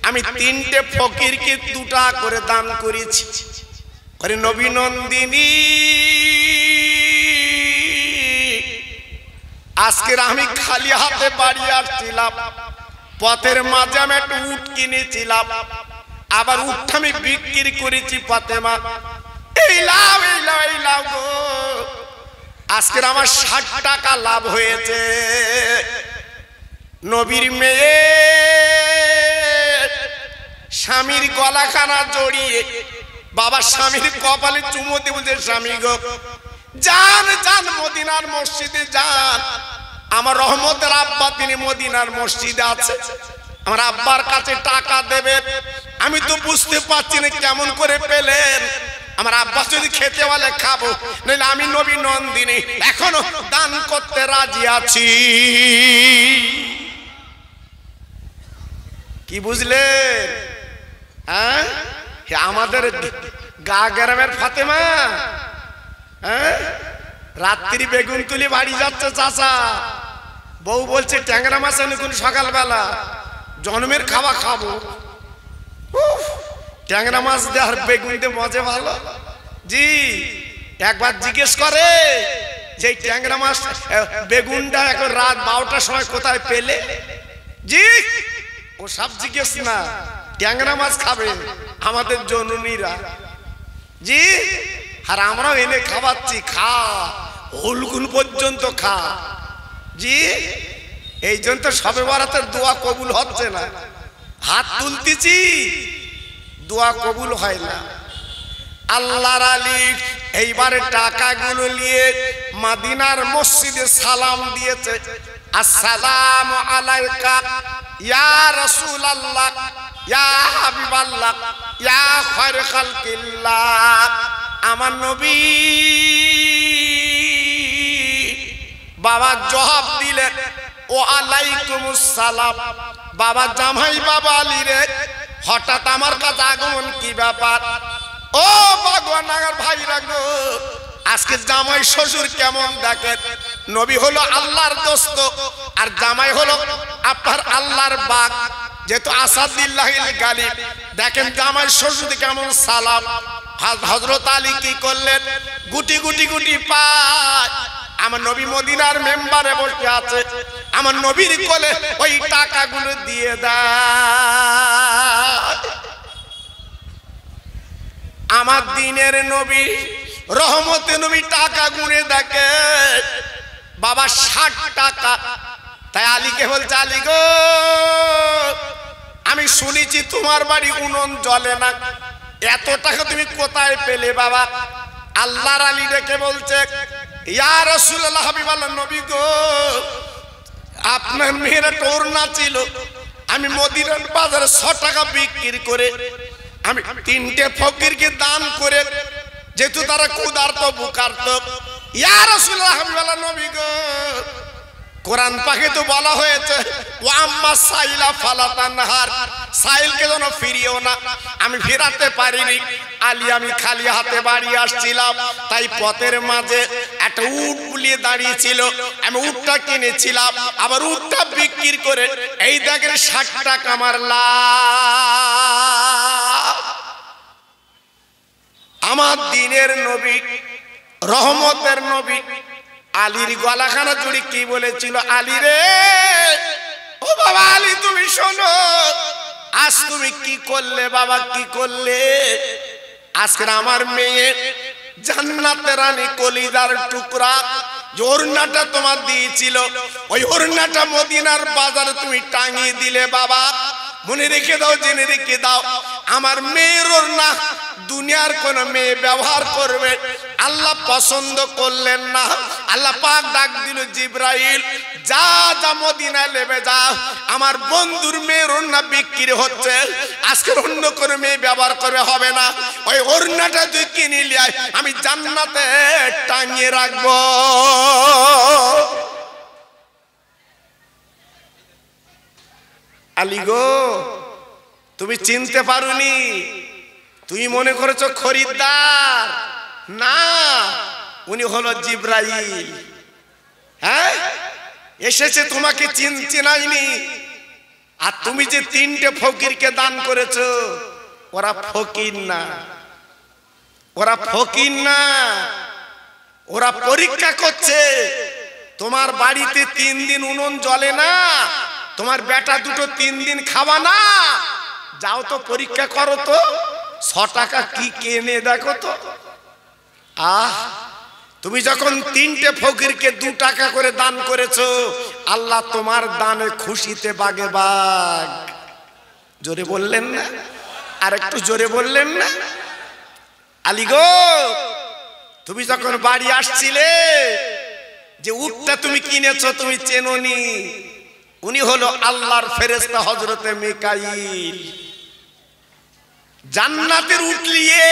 আমি 3টে ফকিরকে 2 টাকা করে দান করেছি। করে নবী নন্দিনী, আজকের আমি খালি হাতে বাড়ি আসছিলাম, পথের মাঝে আমি একটা উট কিনেছিলাম, আবার উটটা আমি বিক্রি করেছি। ফাতেমা, এই লাভ, এই লাভ, এই লাভ গো, আজকের আমার 60 টাকা লাভ হয়েছে। নবীর মেয়ে স্বামীর গলাখানা জড়িয়ে বাবা স্বামীর কপালে চুমো দিয়ে বলছে, স্বামী গো, যান যান মদিনার মসজিদে যান। আমার রহমতের আব্বা তিনি মদিনার মসজিদে আছে, আমার আব্বার কাছে টাকা দেবেন। আমি তো বুঝতে পারছি না কেমন করে পেলেন। আমার আব্বা যদি খেতে বলে খাবো, নইলে আমি নবী নন্দিনী এখনো দান করতে রাজি আছি। কি বুঝলেন? হ্যাঁ, আমাদের গা গ্রামের ফাতেমা, হ্যাঁ, রাত্রি বেগুন তুলি বাড়ি যাচ্ছে চাচা, বউ বলছে ট্যাংরা মাছ এনে কোন সকালবেলা জন্মের খাওয়া খাবো। ট্যাংরা মাছ দিয়ে আর বেগুন দিয়ে মজা ভালো। জি, একবার জিজ্ঞেস করে যে ট্যাংরা মাছ বেগুনটা এখন রাত 12টার সময় কোথায় পেলে? জি, ও সব জিজ্ঞেস না, ট্যাংরা মাছ খাবে আমাদের জননীরা। জি, আর আমরাও এনে খাওয়াচ্ছি, খা, হুলগুল পর্যন্ত খা। জি, এই জন্য তো সবে বরাতের দোয়া কবুল হচ্ছে না। হাত তুলতেছি, দোয়া কবুল হয় না। আল্লাহর আলী এইবারে টাকাগুলো নিয়ে মদিনার মসজিদে সালাম দিয়েছে, আসসালামু আলাইকা ইয়া রাসূলুল্লাহ, ইয়া হাবিবাল্লাহ, ইয়া খায়র খালকিল্লাহ। আমার নবী বাবা জবাব দিলেন, ও আলাইকুমুস সালাম। বাবা জামাই বাবা আলী রে, হঠাৎ আমার কাছে আগমন, কি ব্যাপার? ও ভগবান নাগার ভাইরা গো, আজকে জামাই শ্বশুর কেমন দেখেন। নবী হলো আল্লাহর দোস্ত, আর জামাই হলো আপনার আল্লাহর বাগ, যেহেতু আসাদুল্লাহিল গালিব। দেখেন জামাই শ্বশুর কেমন সালাম। হযরত আলী কি করলেন? গুটি গুটি গুটি পায় আমার নবী মদিনার মেম্বারে বসে আছে, আমার নবীর কোলে ওই টাকাগুলো দিয়ে দেয়। আমার দিনের নবী রহমতে নবী টাকা গুনে দেখে, বাবা 60 টাকা। তাই আলীকে বলছে, আলী গো, আমি শুনেছি তোমার বাড়ি উনুন জ্বলে না, এত টাকা তুমি কোথায় পেলে বাবা? আল্লাহর আলী ডেকে বলছে, ইয়া রাসূলুল্লাহ, হাবিবাল্লাহ, নবী গো, আপনার মেয়ের ওড়না ছিল, আমি মদিনার বাজারে 100 টাকা বিক্রি করে আমি 3টে ফকিরকে দান করে, যেহেতু তারা ক্ষুধার্ত ভুখার্ত। ইয়া রাসূলুল্লাহ, হাবিবাল্লাহ, নবী গো, কোরআন পাকে তো বলা হয়েছে, ওয়া আম্মা সাইলা ফালা তানহার, সাইলকে যেন ফিরিও না। আমি ফেরাতে পারিনি আলী, আমি খালি হাতে বাড়ি আসছিলাম, তাই পথের মাঝে একটা উট বুলিয়ে দাঁড়িয়েছিল, আমি উটটা কিনেছিলাম, আবার উটটা বিক্রি করে এই দেখেন 60 টাকা আমার লাভ। আমার দিনের নবী, রহমতের নবী আলীর গলাখানা জুড়ে কি বলেছিল, আলী রে, ও বাবা আলী তুমি শোনো, আজ তুমি কি করলে বাবা, কি করলে? আজকে আমার মেয়ে জান্নাতের রানী কলিজার টুকরা যে ওড়নাটা তোমার দিয়েছিল, ওই ওড়নাটা মদিনার বাজারে তুমি টাঙিয়ে দিলে বাবা। মনে রেখে দাও, জেনে রেখে দাও, আমার মেয়ের ওড়না দুনিয়ার কোন মেয়ে ব্যবহার করবে, আল্লাহ পছন্দ করলেন না। আল্লাহ পাক ডাক দিল, জিবরাইল যা যা মদিনায় নেবে যা, আমার বন্ধুর মেয়ের ওড়না বিক্রি হচ্ছে, আজকে অন্য কোন মেয়ে ব্যবহার করবে হবে না, ওই ওড়নাটা তুই কিনে নিয়ে আয়, আমি জান্নাতে টাঙিয়ে রাখবো। আলী গো, তুমি চিনতে পারোনি, তুমি মনে করেছো খরিদ্দার, না, উনি হলো জিবরাইল। হ্যাঁ, এসেছে তোমাকে চিনাইনি। আর তুমি যে 3টে ফকিরকে দান করেছো, ওরা ফকির না, ওরা ফকির না, ওরা পরীক্ষা করছে। তোমার বাড়িতে 3 দিন উনুন জ্বলে না, তোমার বেটা দুটো 3 দিন খাওয়া না, যাও তো পরীক্ষা করো তো, 6 টাকা কি কেনে দেখো তো। তুমি যখন 3টে ফকিরকে 2 টাকা করে দান করেছো, আল্লাহ তোমার দানে খুশিতে বাগে বাগ। জোরে বললেন না? আর একটু জোরে বললেন না? আলী গো, তুমি যখন বাড়ি আসছিলে, যে উটটা তুমি কিনেছো তুমি চেনোনি, উনি হলো আল্লাহর ফেরেশতা হযরতে মিকাইল। জান্নাতের উট নিয়ে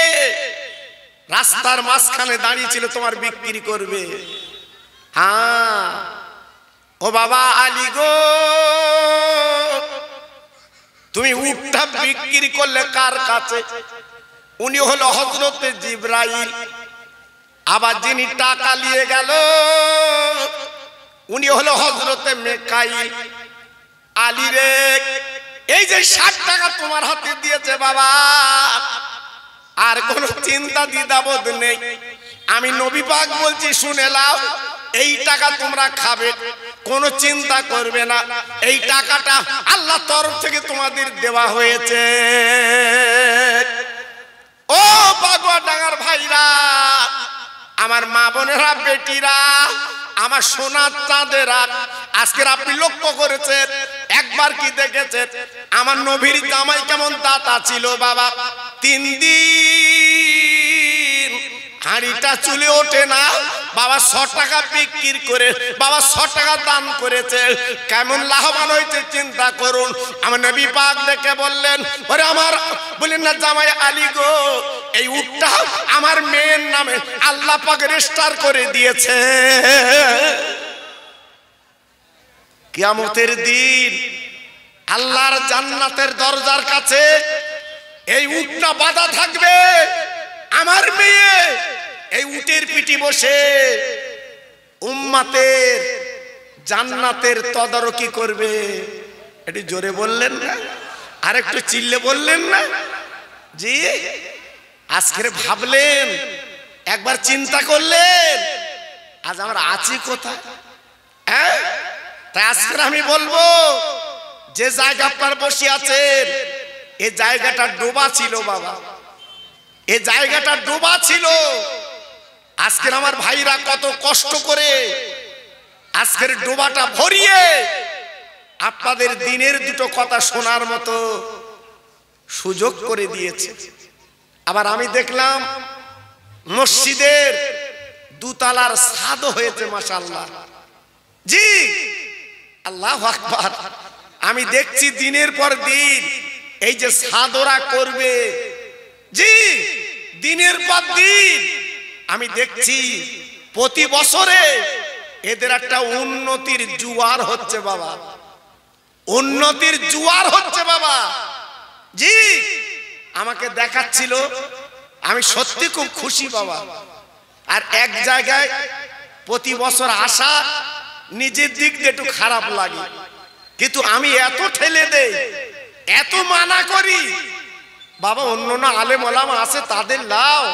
রাস্তার মাঝখানে দাঁড়িয়ে ছিল, তোমার বিক্রি করবে। হ্যাঁ, ও বাবা আলী গো, তুমি উটটা বিক্রি করলে কার কাছে? উনি হলো হযরতে জিবরাইল। আবার যিনি টাকা নিয়ে গেল, উনি হলো হযরতে মিকাইল। আলী রে, এই যে 60 টাকা তোমার হাতে দিয়েছে বাবা, আর কোনো চিন্তা দ্বিধাবোধ নেই। আমি নবী পাক বলছি, শুনে নাও, এই টাকা তোমরা খাবে, কোনো চিন্তা করবে না, এই টাকাটা আল্লাহ তরফ থেকে তোমাদের দেওয়া হয়েছে। ও বাগুয়া ডাঙ্গার ভাইরা, আমার মা বোনেরা, বেটিরা, আমার সোনার চাঁদেরা, আজকের আপনি লক্ষ্য করেছেন, একবার কি দেখেছেন আমার নবীর জামাই কেমন দাতা ছিল বাবা? 3 দিন হাঁড়িটা চুলে ওঠে না বাবা, 6 টাকা বিক্রি করে বাবা 6 টাকা দান করেছে, কেমন লাভবান হয়েছে চিন্তা করুন। আমার নবী পাক দেখে বললেন, ওরে আমার, বলেন না জামাই আলী গো, এই উটটা আমার মেয়ের নামে আল্লাহ পাক রেজিস্টার করে দিয়েছে। কিয়ামতের দিন আল্লাহর জান্নাতের দরজার কাছে এই উটটা বাঁধা থাকবে, আমার মেয়ে এই উটের পিঠে বসে উম্মতের জান্নাতের তদারকি করবে। একটু জোরে বললেন না? আর একটু চিল্লে বললেন না? জি, আজকের ভাবলেন, একবার চিন্তা করলেন, আজ আমরা আছি কোথায়? হ্যাঁ, তাই আজকে আমি বলবো, যে জায়গা আপনার বসে আছেন, এই জায়গাটা ডোবা ছিল বাবা, এই জায়গাটা ডোবা ছিল। আজকের আমার ভাইরা কত কষ্ট করে আজকের ডোবাটা ভরিয়ে আপনাদের দিনের দুটো কথা শোনার মতো সুযোগ করে দিয়েছে। আবার আমি দেখলাম মসজিদের 2 তলার ছাদ হয়েছে, মাশাআল্লাহ। জি, আল্লাহু আকবার। আমি দেখছি দিনের পর দিন এই যে ছাদরা করবে, জি, দিনের পর দিন আমি দেখছি প্রতি বছরে এদের একটা উন্নতির জোয়ার হচ্ছে বাবা, উন্নতির জোয়ার হচ্ছে বাবা। জি, আমাকে দেখাচ্ছিল, আমি সত্যি খুব খুশি বাবা। আর এক জায়গায় প্রতি বছর আসা নিজের দিক দিয়ে একটু খারাপ লাগে, কিন্তু আমি এত ঠেলে দেই, এত মানা করি, বাবা অন্য না আলেম ওলামা আছে তাদের লাও,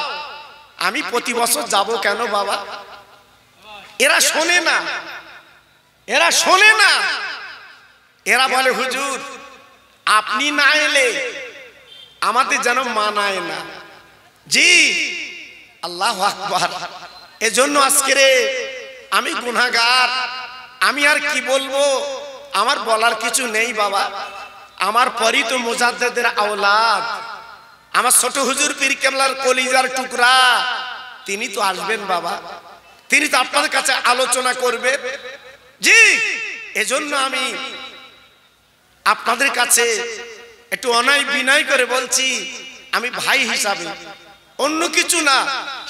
আমি প্রতি বছর যাব কেন বাবা? এরা শোনে না, এরা শোনে না। এরা বলে হুজুর আপনি না এলে আমাদের যেন মানায় না। জি আল্লাহু আকবার। এজন্য আজকে আমি গুনাহগার, আমি আর কি বলবো, আমার বলার কিছু নেই বাবা। আমার পরই তো মুজাদ্দেদের আওলাদ, আমার ছোট হুজুর পীর কেবলার কলিজার টুকরা, তিনি তো আসবেন বাবা, তিনি তো আপনাদের কাছে আলোচনা করবে। জি এজন্য আমি আপনাদের কাছে একটু অনায় বিনয় করে বলছি, আমি ভাই হিসাবে, অন্য কিছু না।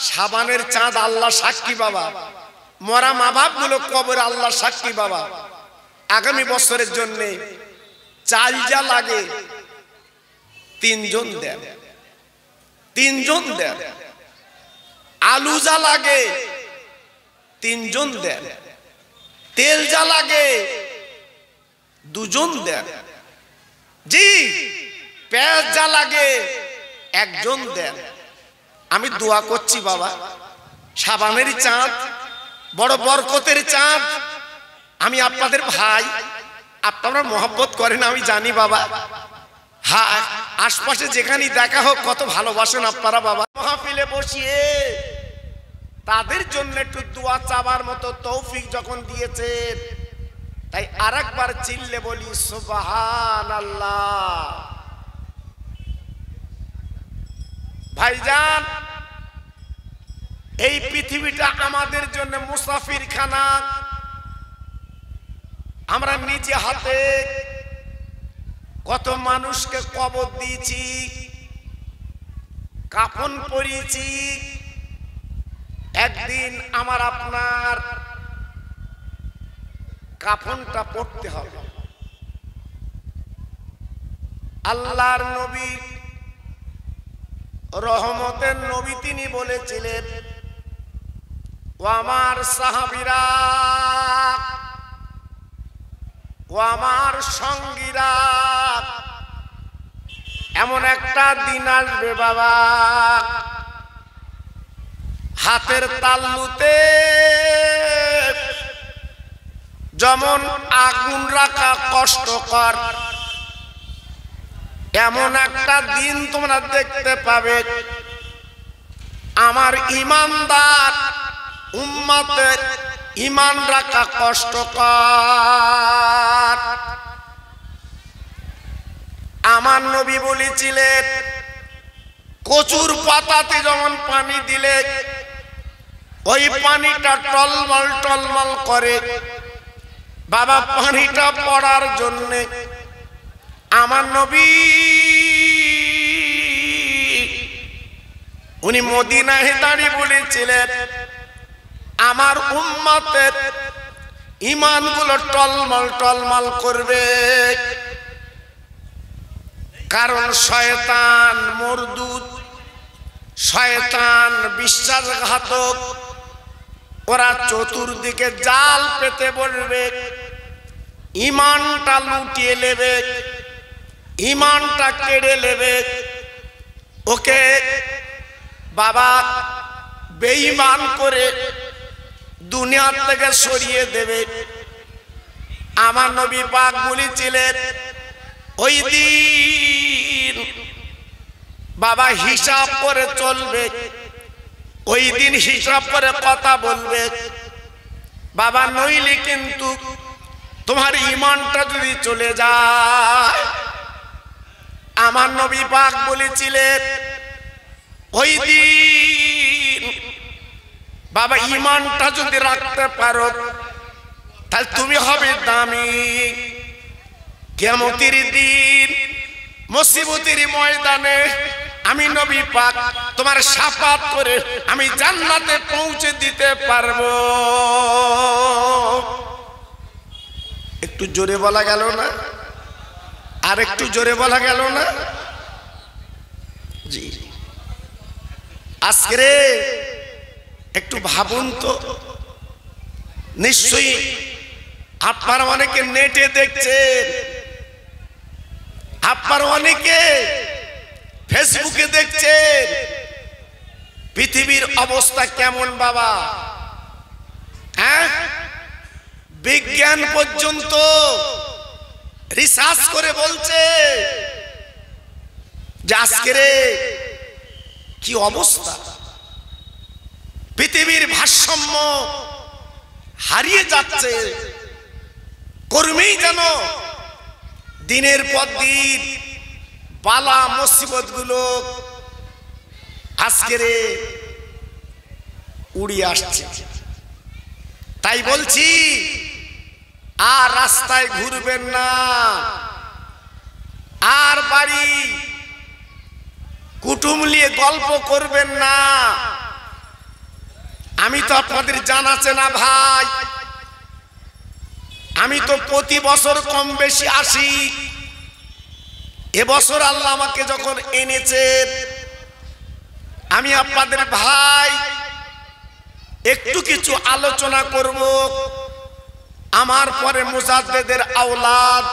সাবানের চাঁদ আল্লাহ সাক্ষী বাবা, মরা মা বাপ গুলো কবর আল্লাহ সাক্ষী বাবা। আগামী বছরের জন্য চাল যা লাগে 3 জন দেন, 3 জন দেন। আলু যা লাগে 3 জন দেন। তেল যা লাগে 2 জন দেন। জি পেঁয়াজ যা লাগে 1 জন দেন। আমি দোয়া করছি বাবা, সাবানের চাঁদ বড় বরকতের চাঁদ। আমি আপনাদের ভাই, আপনারা মহব্বত করেন আমি জানি বাবা। হ্যাঁ আশপাশে যেখানে দেখা হোক কত ভালোবাসেন আপনারা বাবা। মাহফিলে বসিয়ে তাদের জন্য একটু দোয়া চাবার মতো তৌফিক যখন দিয়েছেন, তাই আরেকবার চিল্লে বলি সুবহানাল্লাহ। ভাইজান এই পৃথিবীটা আমাদের জন্য মুসাফিরখানা। আমরা নিজে হাতে কত মানুষকে কবর দিয়েছি, কাফন পরিয়েছি। একদিন আমার আপনার কাফনটা পড়তে হবে। আল্লাহর নবী রহমতের নবী তিনি বলেছিলেন, ও আমার সাহাবীরা, ও আমার সঙ্গীরা, এমন একটা দিন আসবে বাবা, হাতের তালুতে যেমন আগুন রাখা কষ্টকর, এমন একটা দিন তোমরা দেখতে পাবে। আমার ঈমানদার উম্মতের ঈমান রাখা কষ্টকর। আমার নবী বলেছিলেন, কচুর পাতাতে যেমন পানি দিলে ওই পানিটা টলমল টলমল করে, বাবা পানিটা পড়ার জন্য আমার নবী উনি মদিনায় দাঁড়িয়ে বলেছিলেন, আমার উম্মতের ঈমানগুলো টলমল টলমল করবে, কারণ শয়তান মরদুদ, শয়তান বিশ্বাসঘাতক, ওরা চতুর্দিকে জাল পেতে বলবে, ঈমানটা লুটিয়ে নেবে, ঈমানটা কেড়ে নেবে, ওকে বাবা বেঈমান করে দুনিয়া থেকে সরিয়ে দেবে। আমার নবী পাক বলেছিলেন, ওই দিন বাবা হিসাব করে চলবে, ওই দিন হিসাব করে কথা বলবে বাবা, নইলে কিন্তু তোমার ঈমানটা যদি চলে যায়। আমার নবী পাক বলেছিলেন, ওই দিন বাবা ঈমানটা যদি রাখতে পারো তাহলে তুমি হবে দামি। কিয়ামতের দিন মুসিবতের ময়দানে আমি নবী পাক তোমার শাফাত করে আমি জান্নাতে পৌঁছে দিতে পারবো। একটু জোরে বলা গেল না? আর একটু জোরে বলা গেল না? জি আজকে একটু ভাবুন তো, নিশ্চয়ই আপনারা অনেকে নেটে দেখছেন, আপনারা অনেকে ফেসবুকে দেখছেন পৃথিবীর অবস্থা কেমন বাবা। হ্যাঁ, বিজ্ঞান পর্যন্ত রিসার্চ করে বলছে যে আজকের কি অবস্থা, পৃথিবীর ভারসাম্য হারিয়ে যাচ্ছে। কর্মেই যেন দিনের পর দিন বালা মুসিবত গুলো আজকের উড়িয়ে আসছে। তাই বলছি আর রাস্তায় ঘুরবেন না, আর বাড়ি কুটুম নিয়ে গল্প করবেন না। আমি তো আপনাদের জানাচ্ছে না ভাই, আমি তো প্রতি বছর কম বেশি আসি। এবছর আল্লাহ আমাকে যখন এনেছেন, আমি আপনাদের ভাই একটু কিছু আলোচনা করব। আমার পরে মুজাদ্দেদের আওলাদ,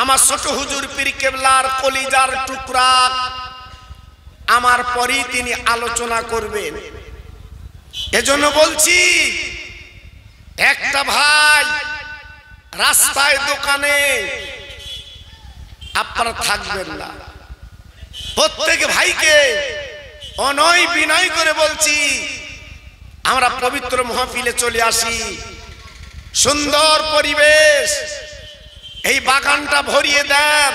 আমার ছোট হুজুর পীর কেবলার কলিজার টুকরা, আমার পরেই তিনি আলোচনা করবেন। এজন্য বলছি, একটা ভাই রাস্তায় দোকানে আপনারা থাকবেন না। প্রত্যেক ভাইকে অনয় বিনয় করে বলছি, আমরা পবিত্র মাহফিলে চলে আসি। সুন্দর পরিবেশ, এই বাগানটা ভরিয়ে দেন।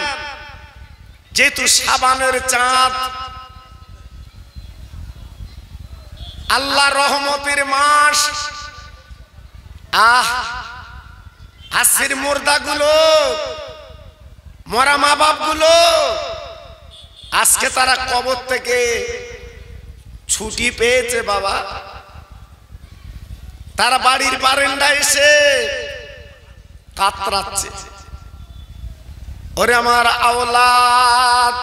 যেহেতু শাবানের চাঁদ, আল্লাহ রহমতের মাস, হাসির মুর্দাগুলো, মরা মা বাপ গুলো আজকে তারা কবর থেকে ছুটি পেয়েছে বাবা। তারা বাড়ির বারান্দায় এসে কাতরাচ্ছে, ওরে আমার আওলাদ,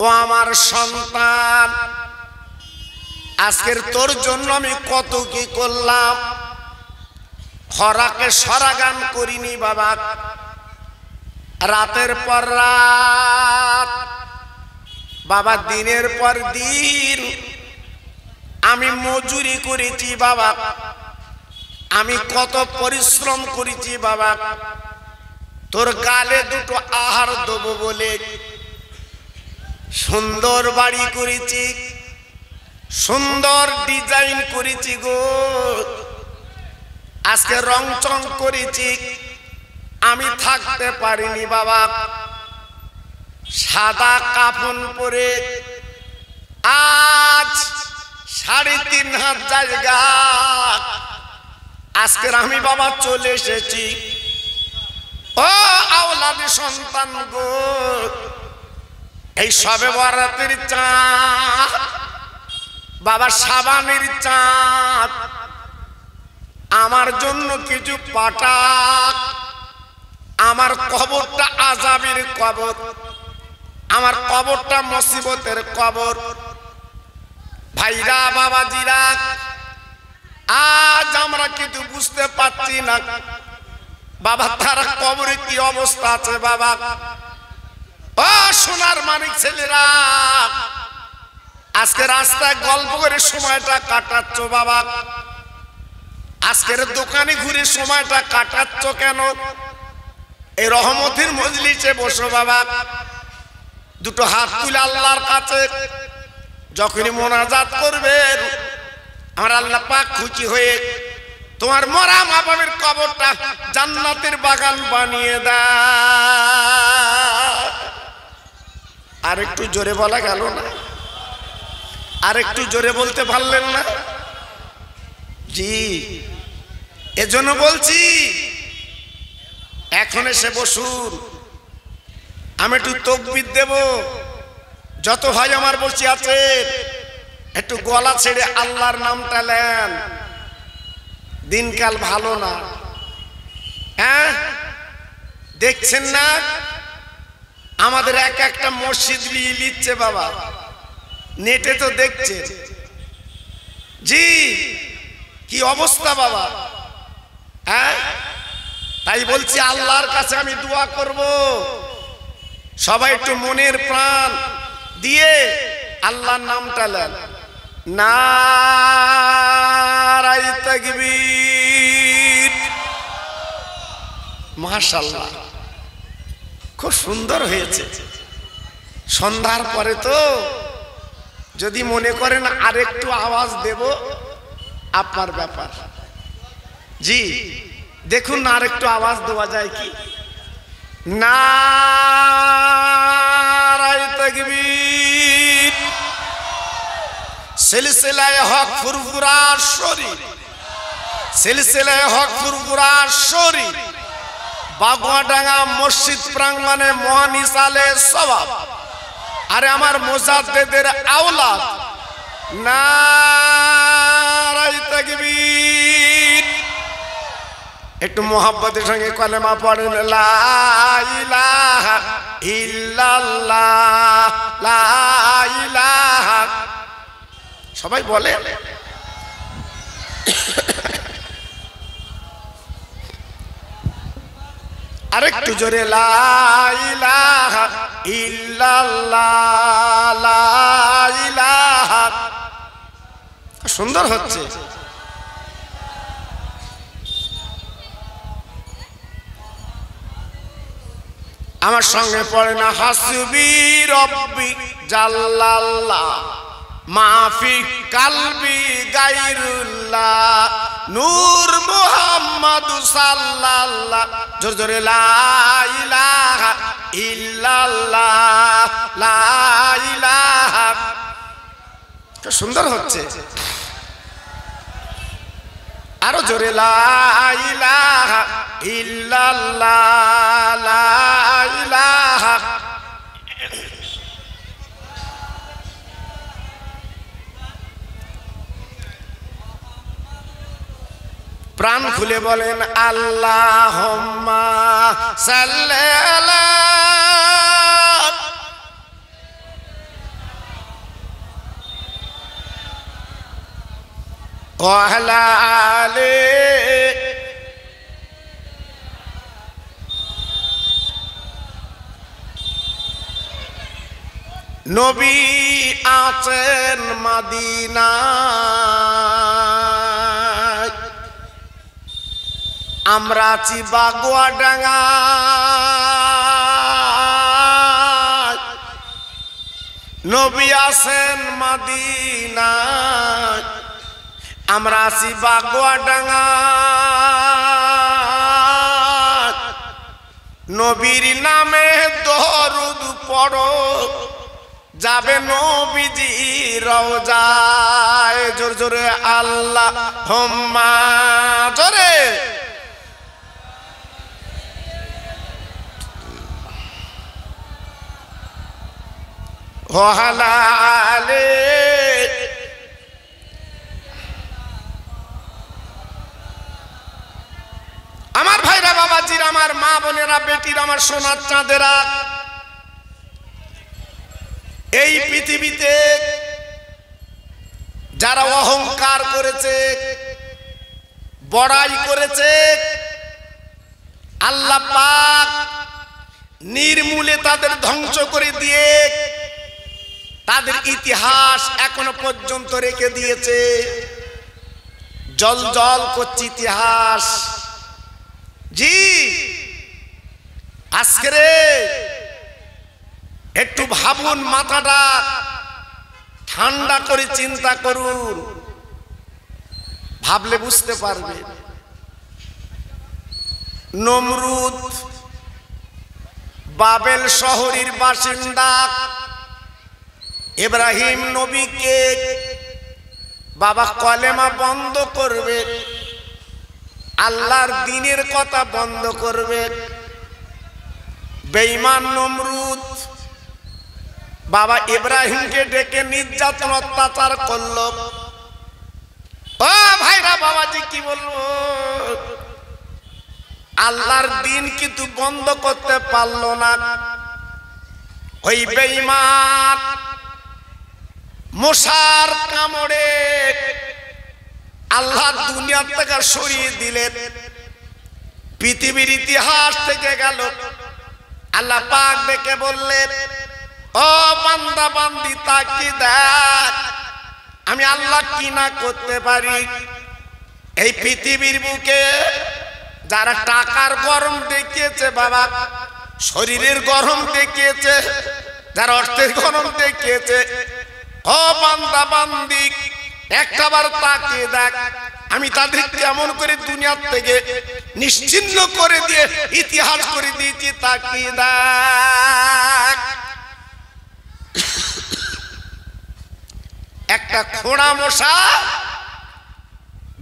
ও আমার সন্তান, আজকের তোর জন্য আমি কত কি করলাম। খরাকে সরাগান করিনি বাবা, রাতের পর রাত বাবা, দিনের পর দিন আমি মজুরি করেছি বাবা, আমি কত পরিশ্রম করেছি বাবা। তোর গালে দুটো আহার দেবো বলে সুন্দর বাড়ি করেছি, সুন্দর ডিজাইন করেছি গো। আজকে রং চং করেছি, আমি থাকতে পারিনি বাবা। সাদা কাফন পরে আজ ৩.৫ হাত জায়গা আজকের আমি বাবা চলে এসেছি। ও আওলাদি সন্তান গো, এই সবে বরাতের চাঁদ বাবা, শাবানের চাঁদ, আমার জন্য কিছু পাঠাক। আমার কবরটা আযাবের কবর, আমার কবরটা মুসিবতের কবর। ভাইরা বাবাজিরা, আজ আমরা কিন্তু বুঝতে পারছি না বাবা তারা কবরে কি অবস্থা আছে বাবা। ও সোনার মানিক ছেলেরা, আজকে রাস্তায় গল্প করে সময়টা কাটাচ্ছ বাবা, আজকের দোকানে ঘুরে সময়টা কাটাচ্ছ কেন? এই রহমতের মজলিসে বসো বাবা, দুটো হাত তুলে আল্লাহর কাছে যখনই মোনাজাত করবেন, আমার আল্লাহ পাক খুশি হয়ে তোমার মরা মা বাবার কবরটা জান্নাতের বাগান বানিয়ে দাও। আর একটু জোরে বলা গেল না? আর একটু জোরে বলতে পারলেন না? জি, এজন্য বলছি এখন এসে বসুন, আমি একটু তাকবীর দেব। যত ভাই আমার বসে আছে একটু গলা ছেড়ে আল্লাহর নামটা নেন। দিনকাল ভালো না, হ্যাঁ দেখছেন না আমাদের এক একটা মসজিদ নিয়ে নিচ্ছে বাবা, নেটে তো দেখছে। জি, কি অবস্থা বাবা, হ্যাঁ? তাই বলছি আল্লাহর কাছে আমি দোয়া করব, সবাই একটু মনের প্রাণ দিয়ে আল্লাহর নামটা নেন। নারায়ে তাকবীর। মাশাআল্লাহ, খুব সুন্দর হয়েছে। সন্ধ্যার পরে তো যদি মনে করেন আরেকটু আওয়াজ দেব, আপনার ব্যাপার। জি দেখুন না আরেকটু আওয়াজ দেওয়া যায় কি? নারায়ে তাকবীর। সিলসিলায়ে হক ফুরফুরা শরীফ, সিলসিলায়ে হক ফুরফুরা শরীফ, বাগুয়াডাঙ্গা মসজিদ প্রাঙ্গণে মহানিসালে সওয়াব। আরে আমার মুজাদ্দিদের আওলাদ, নারায়ে তাকবীর। একটু মোহাব্বতের সঙ্গে কলেমা পড়েন, লা ইলাহা ইল্লাল্লাহ, লা ইলাহা। সবাই বলে আরেকটু জোরে, লা ইলাহা ইল্লাল্লাহ, লা ইলাহা। সুন্দর হচ্ছে। আমার সঙ্গে পড়ে না, হাসবি রব্বি জাল্লাল্লাহ, মাফি কালবি গায়রুল্লাহ, নূর মুহাম্মদ সাল্লাল্লাহ। জোরে জোরে, লা ইলাহা ইল্লাল্লাহ, লা ইলাহা। সুন্দর হচ্ছে। আরো জোরে, লা ইলাহা ইল্লাল্লাহ, লা ইলাহা। প্রাণ খুলে বলেন, আল্লাহুম্মা সাল্লি আলা ওয়া আলা আলি নবী আছেন মদিনায়, আমরা আছি বাগুয়াডাঙ্গা। নবী আছেন মদিনায়, আমরা আছি বাগুয়াডাঙ্গা। নবীর নামে দরুদ পড়ো, যাবে নবীজি রওজায়। জোরে জোরে, আল্লাহুম্মা। জোরে, ওয়া আলা আলি। আমার ভাইরা, বাবাজির, আমার মা বোনেরা, বেটির, আমার সোনার চাঁদেরা, এই পৃথিবীতে যারা অহংকার করেছে, বড়াই করেছে, আল্লাহ পাক নির্মূলে তাদের ধ্বংস করে দিয়ে তাদের ইতিহাস এখনো পর্যন্ত রেখে দিয়েছে। জল জল করছে ইতিহাস। জি আজকে রে একটু ভাবুন, মাথাটা ঠান্ডা করে চিন্তা করুন, ভাবলে বুঝতে পারবে। নমরুদ বাবেল শহরের বাসিন্দা, ইব্রাহিম নবীকে বাবা কলেমা বন্ধ করবে, আল্লাহর দ্বীনের কথা বন্ধ করবে। বেঈমান নমরুদ বাবা ইব্রাহিমকে ডেকে নির্যাতন অত্যাচার করলো। ও ভাইরা, বাবাজি কি বলবো, আল্লাহর দ্বীন কিন্তু বন্ধ করতে পারলো না। ওই বেঈমান মশার কামড়ে আল্লাহ দুনিয়ার থেকে সরিয়ে দিলেন, পৃথিবীর ইতিহাস থেকে গেল। আল্লাহ পাক ডেকে বললেন, ও বান্দা বান্দি তাকি দেখ আমি আল্লাহ কি না করতে পারি। এই পৃথিবীর বুকে যারা টাকার গরম দেখিয়েছে বাবা, শরীরের গরম দেখিয়েছে, যারা অর্থের গরম দেখিয়েছে, ও বান্দা বান্দি একটাবার তাকিয়ে দেখ আমি তাদের কেমন করে দুনিয়ার থেকে নিশ্চিহ্ন করে দিয়ে ইতিহাস করে দিয়েছি। তাকিয়ে দেখ, একটা খোঁড়া মশা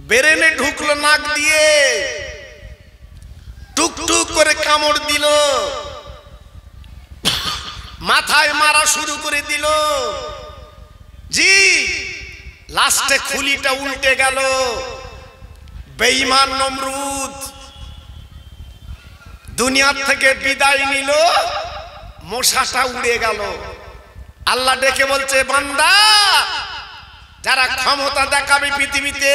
বেরেনে ঢুকলো নাক দিয়ে, টুকটুক করে কামড় দিল, মাথায় মারা শুরু করে দিল। জি, লাস্টে খুলিটা উল্টে গেল। বেঈমান নমরুদ দুনিয়ার থেকে বিদায় নিল, মশাটা উড়ে গেল। আল্লাহ ডেকে বলছে, বান্দা যারা ক্ষমতা দেখাবে পৃথিবীতে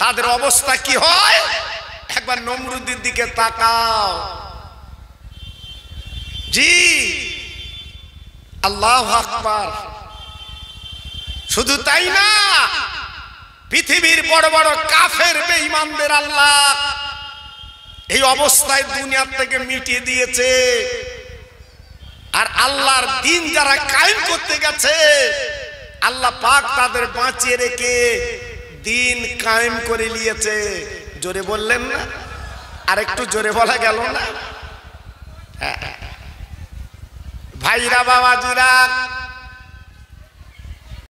তাদের অবস্থা কি হয় একবার নমরুদের দিকে তাকাও। জি, আল্লাহু আকবার। শুধু তাই না, পৃথিবীর বড় বড় কাফের বেঈমানদের আল্লাহ এই অবস্থায় দুনিয়া থেকে মিটিয়ে দিয়েছে। আর আল্লাহর দিন যারা কায়েম করতে গেছে আল্লাহ পাক তাদের বাঁচিয়ে রেখে দিন কায়েম করে নিয়েছে। জোরে বললেন না? আর একটু জোরে বলা গেল না? ভাইরা বাবাজিরা,